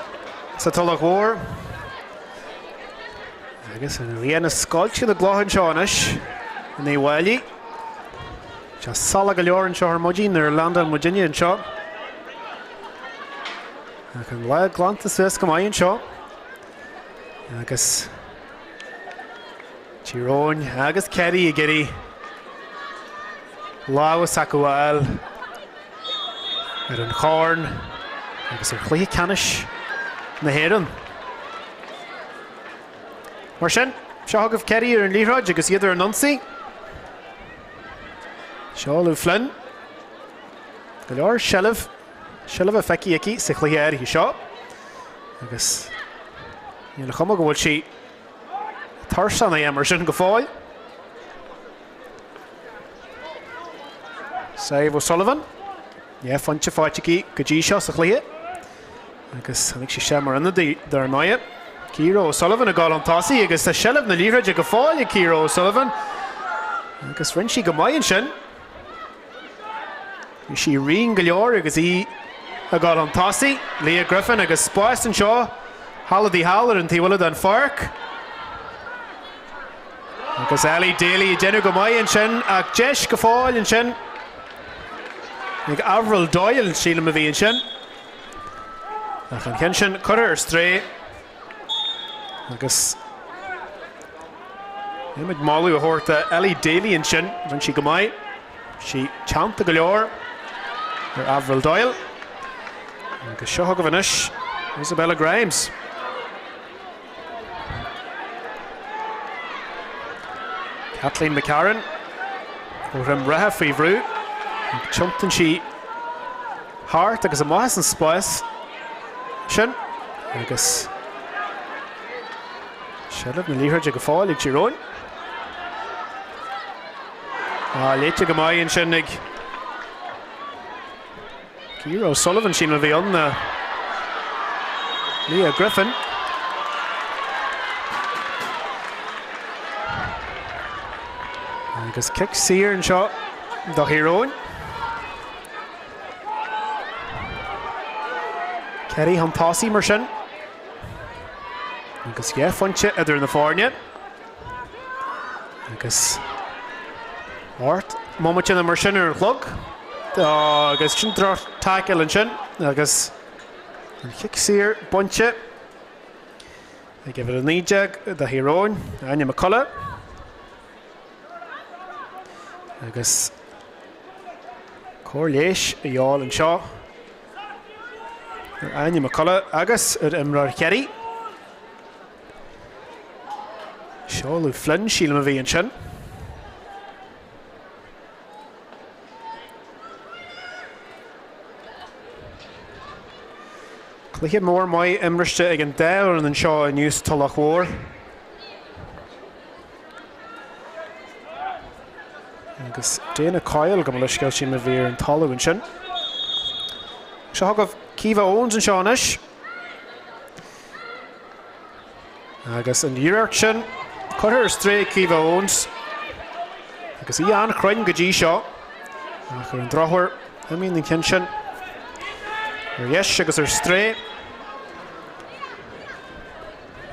Tulach Mhór. I guess an Rihanna Sculch in the Glohan Shawnish, and the Wally. Just Salah Galore and Shaw Mudgin, they're London, Virginia and Shaw. I can lag Glantis Vescamai and Shaw. I guess Tyrone, Agus Keddy, Giddy. Lawa Sakual. Erin Horn. I guess they're Cluiche Canish. Na hÉireann. Mar sin, Seohag of Kerry ar an Líráid agus iad ar an Nunsi. Seolú Flynn. Go leor Shelliv. Shelliv a feici aici sa Cluiche air hi seo. Agus níl a chuma go bhfuil si tarsan a mar sin go fáil. Save O'Sullivan. Yeah, fancha fáitici go dtí seo sa Cluiche. Agus hanig si sé mar inna dar náide. Tír O'Sullivan a gáil an tásaí agus tá Shelliv na Líráid a go fáil Tír O'Sullivan. Agus rinn si go maion sin. Is si rion go leor agus í a gáil an tásaí. Leah Griffin agus Spórt an seo. Halladí Haller an tíhfuilad an Páirc. Agus Ellie Daly déanú go maion sin ach deis go fáil an sin. Ag Avril Doyle sílam a bhí an sin. Ach an cin sin cuir ar stré. Agus imid máú a thuirta Ellie Daly an sin bhain si go maiid. Si teanta go leor ar Avril Doyle. Agus seo thug a bhanis Isabella Grimes. Kathleen McCarran ó rim ratha faoi bhrú. Chumptan si Hart agus a maithas an Spórt sin. Agus Shelliv na Líráid go fáil ag Tyrone. Léite go maion sin ag Tír O'Sullivan sin a bhí an na Leah Griffin. Agus kick Sathairn seo do hÉireann. Kerry an tásaí mar sin. Agus fancha idir na fáinne. Agus Ort Mumache na mar sin ar an chlog. Agus sin Tráchtaire an sin. Agus an kick Sathairn bunche. I give it a nídeag do hÉireann. Anya McCullough. Agus Cluiche a dheáil an seo. Anya McCullough agus ar Imrar Kerry. Seolú Flynn sílam a bhí an sin. Cluiche mór mai imriste ag an dair an seo in níos Tulach Mhór. Agus déana Coil go leisceil sin a bhí an talú an sin. Se thugah Ciamh Owens an Ceannais. Agus an dhearc sin cuir ar stré Ciamh Owens. Agus í an chroinn go dtí seo. Ach ar an drochar a míon an cin sin. Ar dheis agus ar stré.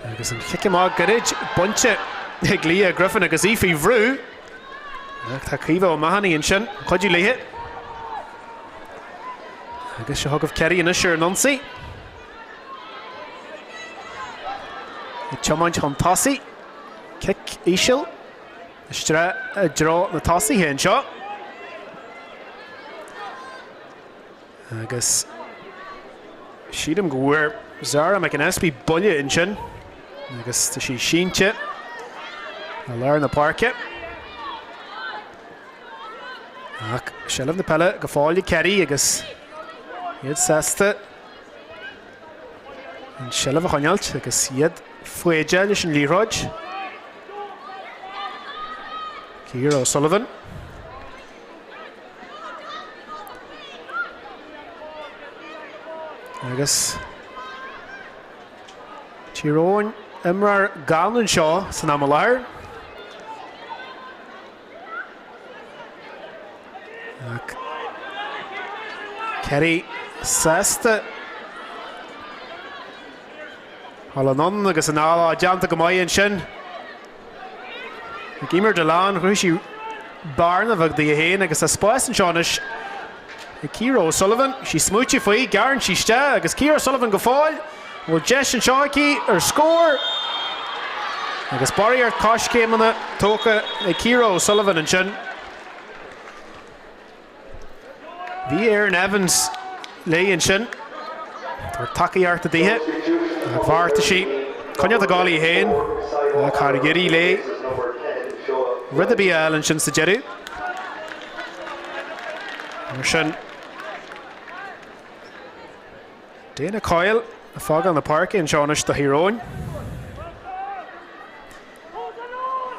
Agus an chice má garid bunche ag Leah Griffin agus í faoi bhrú. Ach tá Ciamh ó maithanaí an sin, chuidú léithe. Agus se thugah Kerry inis ar an Nunsi. I teamáint an tásaí. Kick Íseal. Istre a drá na tásaí hén seo. Agus siadam go bhfuair Zara me an espí bulle in sin. Agus tá sí síinte a leir na Páirce. Ach Shelliv na Peile go fáil Kerry agus iad sesta. An Shelliv a chonailt agus iad fuide leis an Líráid. Tír O'Sullivan. Agus Tyrone Imrar Gallan seo san am leir. Kerry Sesta Halanon agus an ala Janta Gamayan Shin Gimer Delan Rushi Barn of the Hane agus a Spice and Shonish Ciarraí O'Sullivan she smoochie for Garen she sta agus Ciarraí O'Sullivan go fall will Jesh and Sharky or score agus Barrier Kosh came on it Toka Ciarraí O'Sullivan and Shin the hÉireann Evans lay in Shin or Taki art the hit Var to sheep Conya the Golly Hain Carigiri lay Ridderby Allen Shin Sajeru Shin Dana Coyle a fog on the park in Ceannais the hÉireann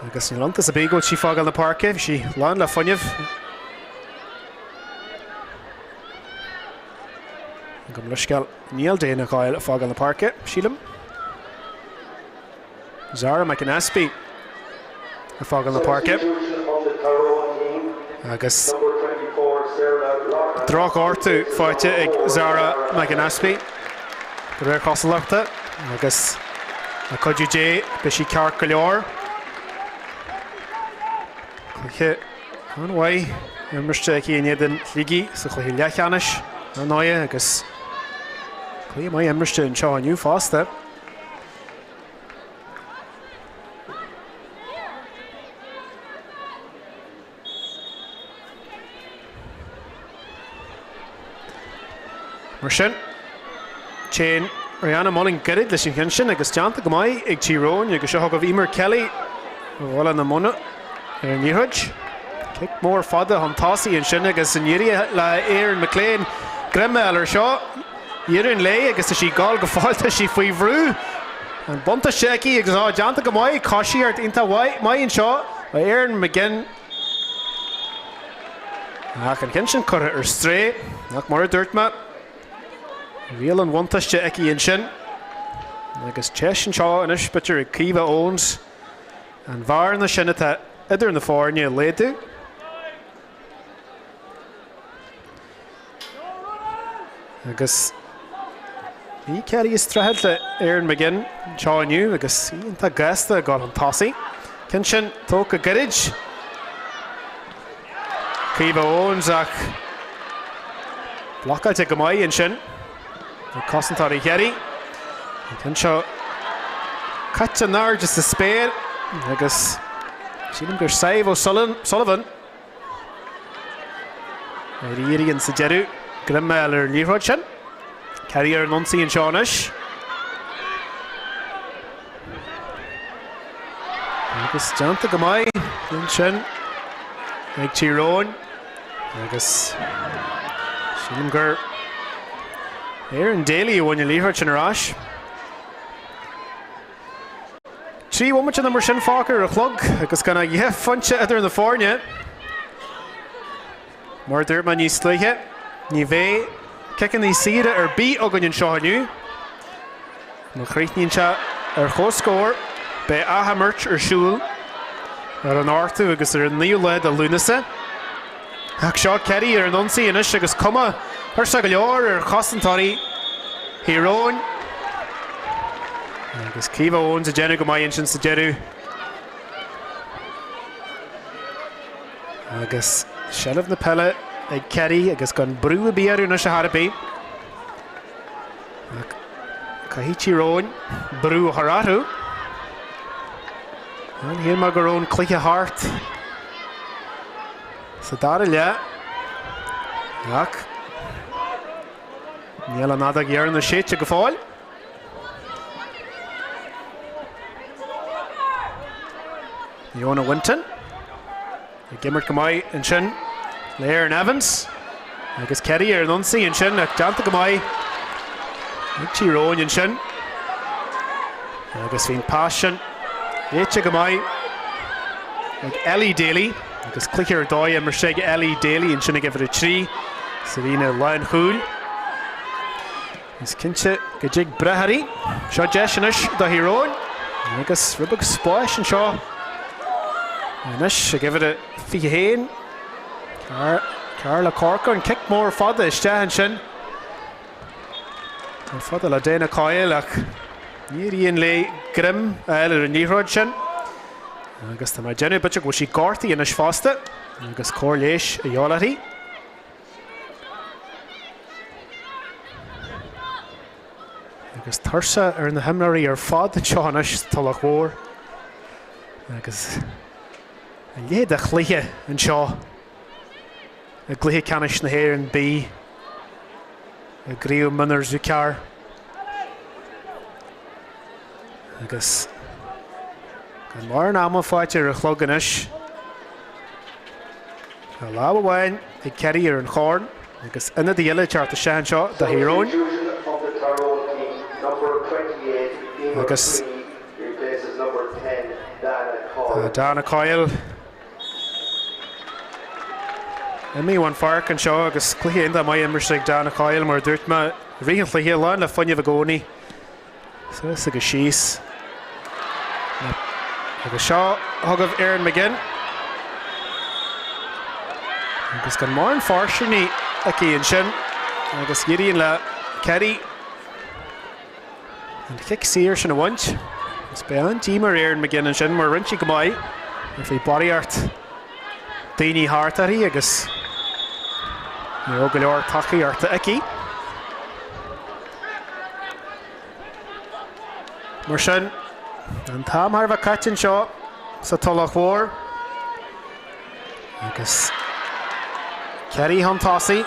I guess you is a big old she fog on the park if she land la funyev Gumlushkel Neil Dana Coyle a fog on the park Sheelam Zara McAnasby a fog on the park I guess Drach Ortu fight Zara McAnasby the rare castle left it I guess a Codu J Bishi Carc Galore Cluiche on way Mistake in Yedin Ligi so Cluiche Ceannais Anoya I guess Cluiche my Emerson and Shaw new fast there Marshin Chain Rihanna Mulling get it listen Kenshin agus Janta Gamai ag Tyrone agus Shahog of Emer Kelly all on the Mona in Nihudge kick more fodder on Tossie and Shin agus in Yiri la Aaron McLean Grimmel or Shaw Yirin lay agus she gall go falta she fui vru and Bunta Sheki agus Janta Gamai Koshi art into white my and Shaw Aaron McGinn Can Kenshin cut it or stray knock more dirt mat Real and one touch to Eki and Shin. I guess Chesh and Shaw and Ish Butcher Kiva owns and Var and the Shinata either in the four near Ledu. I guess he carries Strahel to Aaron McGinn, Shaw and you. I guess he and the guest got on Tossie. Kinshin Toka Girage. Kiva owns block out to Gamai and Shin. Costantari Kerry Kinshaw catch an hour just to spare I guess she didn't go save O'Sullivan Irian Sajeru Grimmel or Lerodshin Carrier Nuncy and Ceannais I guess Janta Gamai Kinshin like Tyrone I guess Shillinger Aaron Daly when you leave her Chinarash. 3-1 much number Shin Falker or Clug. I guess gonna funch it in the fornia. More dirt man you slay it. Nive kicking the seed or beat Ogunyan Shahanu. Macreithin chat or close score by Aha Merch or Shul. Or an Arthur because they're new led the Lunasa. Hakshaw Kerry or Nuncy and Ish agus Cuma. Her Sagalor or Costantari hÉireann I guess Kiva owns a Jenna Gamai and Sajeru I guess Shell of the pellet like Kerry I guess gone brew a beer in a Shaharabi Kahichi Rowan brew Haratu and here Magaron Cluiche Heart Sadarilla Yak Neil another gear in the shade to go fall. Iona Winton. Gimmert Gamai and Shin. Aaron Evans. I guess Kerry or Nuncy and Shin. Janta Gamai. Tyrone and Shin. I guess Fiend Passion. Echa Gamai. Like Ellie Daly. I guess Clicker Doy and Mersheg Ellie Daly and Shin give it a 3. Serena Lion Hool. Is Kinche Gajig Brahari. Shaw Jeshinish the hÉireann. I guess Ribbock Splash and Shaw. And Ish give it a Fihain. Carla Corker and kick more fada istean sin. Fada le déna Peil ach níoríonn le grim eile an níróid sin. Agus tá mar déanú bute go sí gártaí inis fásta agus cór léis a dheolatí. Agus tarsa ar na himnaí ar fad an Ceannais Tulach Mhór. Agus an léad a Cluiche an seo. A Cluiche Ceannais na hÉireann bí. A Gríomh Mionúr ZuCar. Agus gan mar an am fáilte ar a chlog inis. A lá bhhain ag Cearraí ar an chorn. Agus ina díile teart a sean seo de hÉireann. Agus Dána Peil. Míhain Páirc an seo agus Cluiche inda mai immer ag Dána Peil mar dúirt me rian Cluiche láin le fuinne a gcónaí. So is agus síos. Agus seo thugah hÉireann McGinn. Agus gan mar an fáirseaní a cíonn sin. Agus ghiríonn le Cearraí. An kick sír sin a bhaint. Is be an tímar hÉireann McGinn an sin mar rinse go maiid. Ar fé boríart daoine háartaí agus ní ó go leor tachaí arta aici. Mar sin an tám thar bheith caiiteann seo sa Tulach Mhór. Agus Cearraí hantásaí.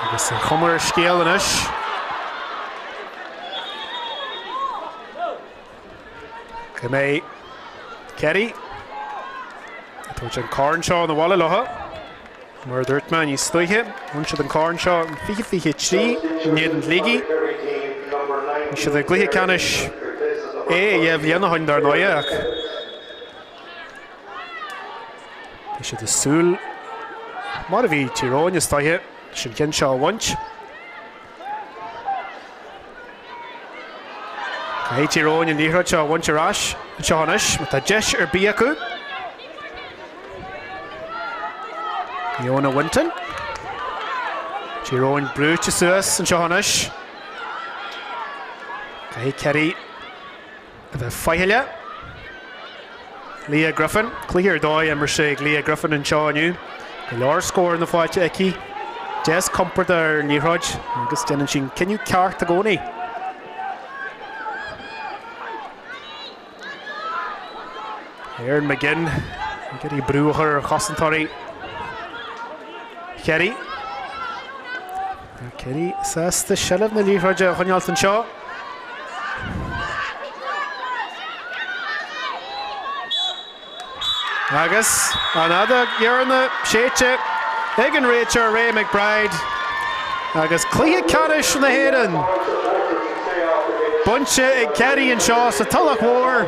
Agus an chumar scéal inis. Go mé Cearraí. Tuairt an carn seo na bhalla lotha. Mar dúirt me ní stoithe. Bhain siad an carn seo an fiche trí níiad an lígi. Ní siad a Cluiche Ceannais dhéobh dhéanahain dar nóide ach Bhí siad a súil mar a bhí Tír Eoghain is stoithe sin cin seo a bhaint. Ca hé Tír Eoghain an níoróid seo a bhaint arás an Ceannais má tá deis ar bí acu. Mionúr Winton. Tír Eoghain brúte suas an Ceannais. Ca hé Cearraí a bheith faitheile. Leah Griffin. Cluiche ar dóid immer sé Leah Griffin an seo aniu. Go leor scóir na fáilte aici. Des comport ar níoróid agus déanann sin cinniú ceart a gcónaí. HÉireann McGinn. Geirí brúchar ar chasantáirí. Cearraí. Cearraí sásta seileh na líoróide a chuineáil an seo. Agus anada dhearanna séite ag an réitear Ray McBride agus Cluiche Ceannais na hÉireann. Bunse ag Cearraí an seo sa Tulach Mhór.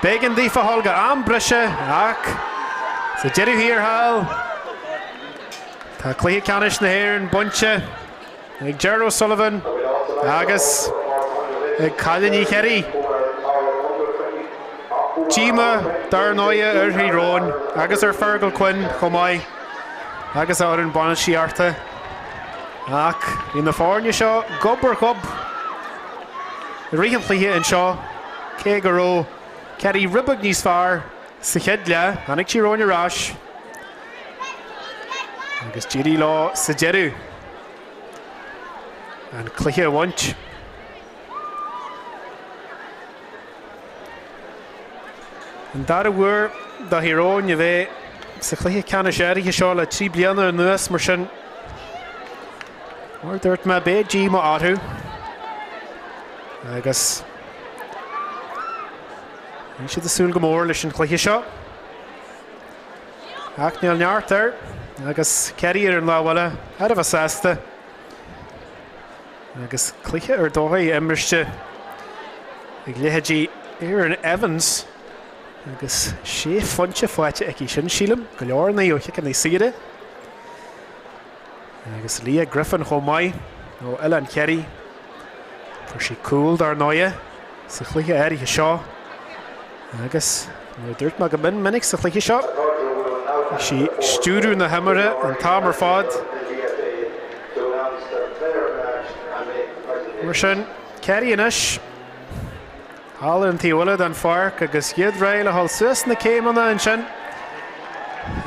Bégan dífa holga am brise ach sa deireadh híorthal. Tá Cluiche Ceannais na hÉireann bunse ag Gerard O'Sullivan agus ag Cailíní Cearraí. Tíma dar nóide ar hÉireann agus ar Fergal Quinn chomáid agus ar an bana síarta ach í na fáinne seo gobar gob rian Cluiche an seo cé go ró Cearraí ribbeag níos fearr sa chead le annig Tír Eoghain arás agus dírí lá sa deireadh an Cluiche a bhaint. An dar a bhuair dá Tír Eoghain a bheith sa Cluiche Ceannais éirithe seo le 3 bliana ar nuas mar sin. Mar dúirt me bé dí má áthú. Agus ní siad a súil go mór leis an Cluiche seo. Ach níl neart ar agus Cearraí ar an lábhaile ar a bheith sásta. Agus Cluiche ar dóthaí immerste ag léithidí Aaron Evans. Agus sé fonte fáite aici sin sílam go leor na dheocha an é siad. Agus Leah Griffin chomáid ó eile an Cearraí. Fuair sí cúil dar nóide sa Cluiche éirithe seo. Agus dúirt me go minic sa Cluiche seo. Sí stúrú na hamara an támar fad. Mar sin Cearraí inis. Hála an tíolad an Páirc agus iad réile hall suas na céimena an sin.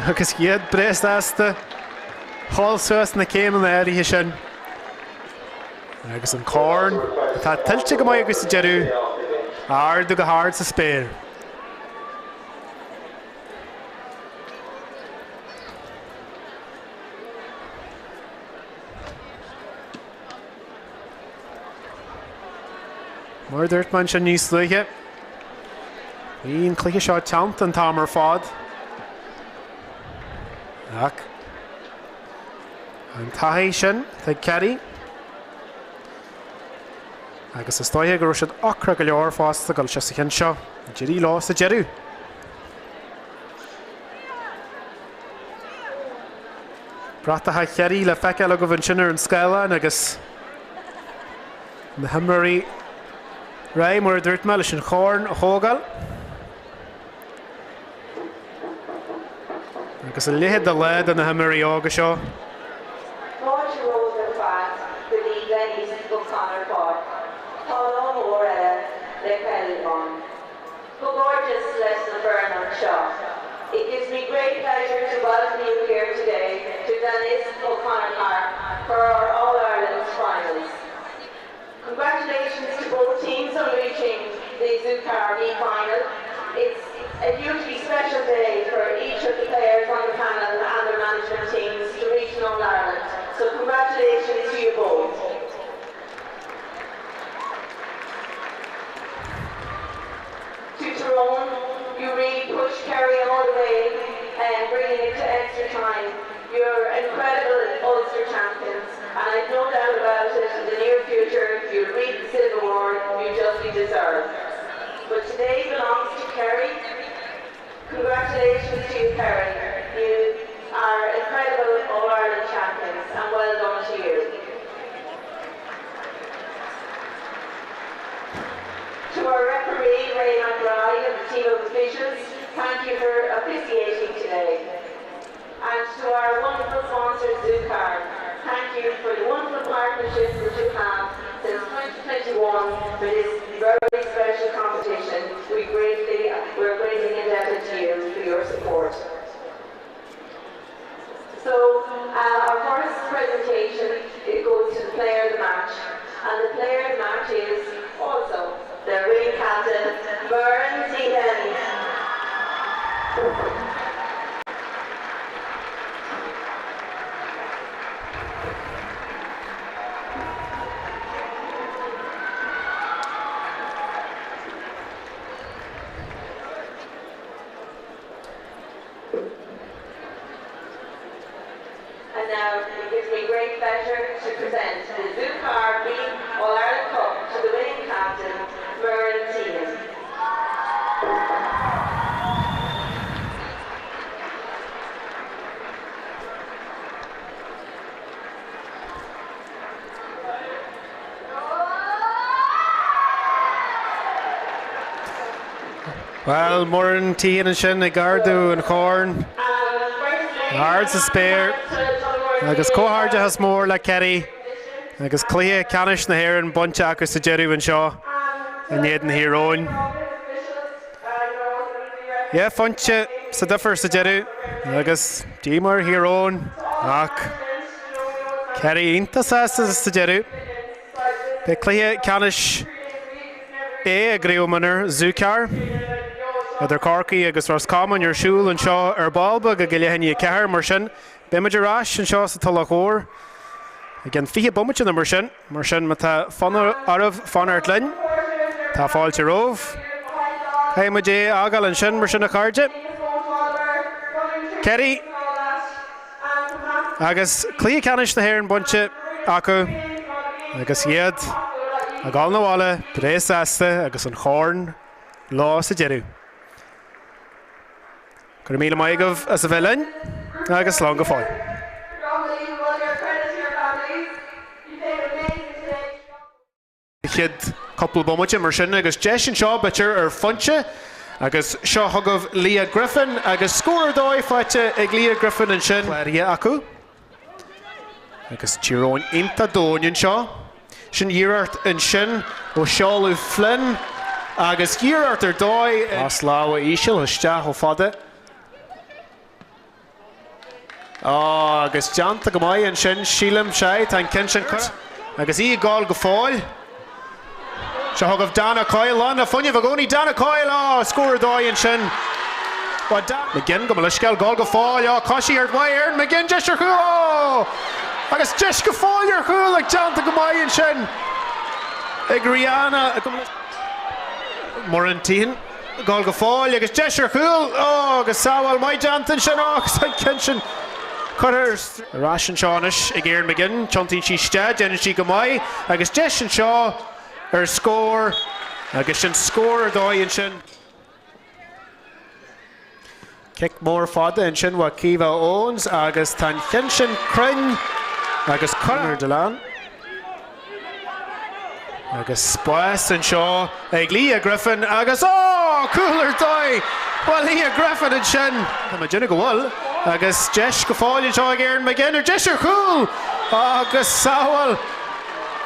Agus iad brest asta hall suas na céimena éirithe sin. Agus an córn tá tiltte go mai agus a jeú ard go hard sa spéir. Mar dúirt man sin níos luige. Bhíon Cluiche seo teant an támar fád. Ach. An taithí sin tá Cearraí. Agus is stoithe go raibh siad ochra go leor fásta go se sa chin seo. Jeí lá sa jeú. Bratatha Cearraí le feiceáil go bhain sinar an scéile agus na himraí Rai mar dúirt me leis an chórn a thógáil. Agus a léad de lead an na himraí ága seo. Máilte ród ar fad go dtí Glenisk go Conor Páirc. Tá an Mhór le Peil. Go gorgeous leis na Vernon seo. It gives me great pleasure to welcome you here today to Glenisk go Conor Páirc for our All-Ireland finals. Congratulations to both teams on reaching the ZuCar final. It's a hugely special day for each of the players on the panel and their management teams to reach All-Ireland. So congratulations to you both. To Tyrone, you really pushed Kerry all the way and bringing it to extra time. You're incredible Ulster champions, and I've no doubt about it, in the near future you'll reap the silver award you justly deserve. But today belongs to Kerry. Congratulations to you, Kerry. You are incredible All-Ireland champions, and well done to you. To our referee, Ray McBride, and the team of officials, thank you for officiating today. And to our wonderful sponsor, ZuCar, thank you for the wonderful partnership that you have since 2021 for this very special competition. We're greatly indebted to you for your support. So, our first presentation, it goes to the player of the match, and the player of the match is also the winning captain, Mhór. And now it gives me great pleasure to present the ZuCar All-Ireland Cup to the winning captain, Mhór. Well, Mhór an Tír an sin ag gardú an chórn. Hard sa spéir. Agus cóharde has mór le Cearraí. Agus Cluiche Ceannais na hÉireann bunte agus sa jeú an seo. An iad an hÉireann. Yeah, funte sa differ sa jeú. Agus dímar hÉireann. Ach. Cearraí intas sa jeú. Be Cluiche Ceannais ag Gréomanar ZuCar. Idir Corcaí agus Roscommon ar siúil an seo ar balba go leithní ceathar mar sin. Bimeidir rais an seo sa Tulach Mhór. Again, fiche bummite na mar sin me tá fanna armh fanart linn. Tá fáilte rómh. Caiimidé agal an sin mar sin na cairde. Cearraí. Agus Cluiche Ceannais na hÉireann bunte acu. Agus iad. A gáil na bhála, brés asta agus an chórn lá sa jeú. Gur míle maigah as a bheilin, agus slán go fáil. Chiad couple bommite mar sin agus deis an seo bitir ar funte agus seo thugah Leah Griffin agus scór dóid fáte ag Leah Griffin an sin Claire acu agus tíróin inta dóin seo sin díreacht an sin ó Seáú Flynn agus díreacht ar dóid as láha íseal isteach ó fada agus deanta go maiid an sin sílam sé tá cin sin agus í gáil go fáil se thugah Dana Coyle an a funne bhagóní Dana Coyle scór dóid an sin McGinn go leisceil gáil go fáil cosí ar bhaid hÉireann McGinn deis ar chuúil agus deis go fáil ar chuúil ag deanta go maiid an sin ag Rihanna mór an tín gáil go fáil agus deis ar chuúil agus sábháil maiid deanta an sin agus an cin sin Cutters Rash and Ceannais ag hÉireann McGinn Chontín sí stead déanann sí go maiid agus deis an seo ar scór agus sin scór dóid an sin Kick mór fada an sin wa Ciarraí Owens agus tá cin sin crinn agus Conor Delan agus Spórt an seo ag Leah Griffin agus coolar dóid well Leah Griffin an sin Tá ma dúna go bhfuil agus deis go fáil seo ag hÉireann McGinn ar deis ar chúl agus sábháil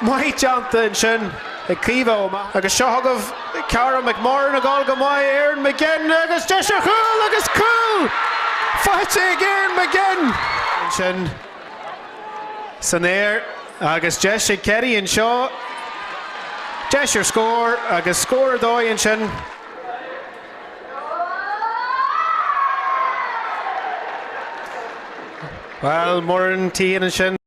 maiid deanta an sin ag Craobh agus seo thugah Cara McMorrin a gáil go maiid hÉireann McGinn agus deis ar chúl agus cúl fáilte ag hÉireann McGinn an sin san éir agus deis ag Kerry an seo deis ar scór agus scór dóid an sin well mór an tíon an sin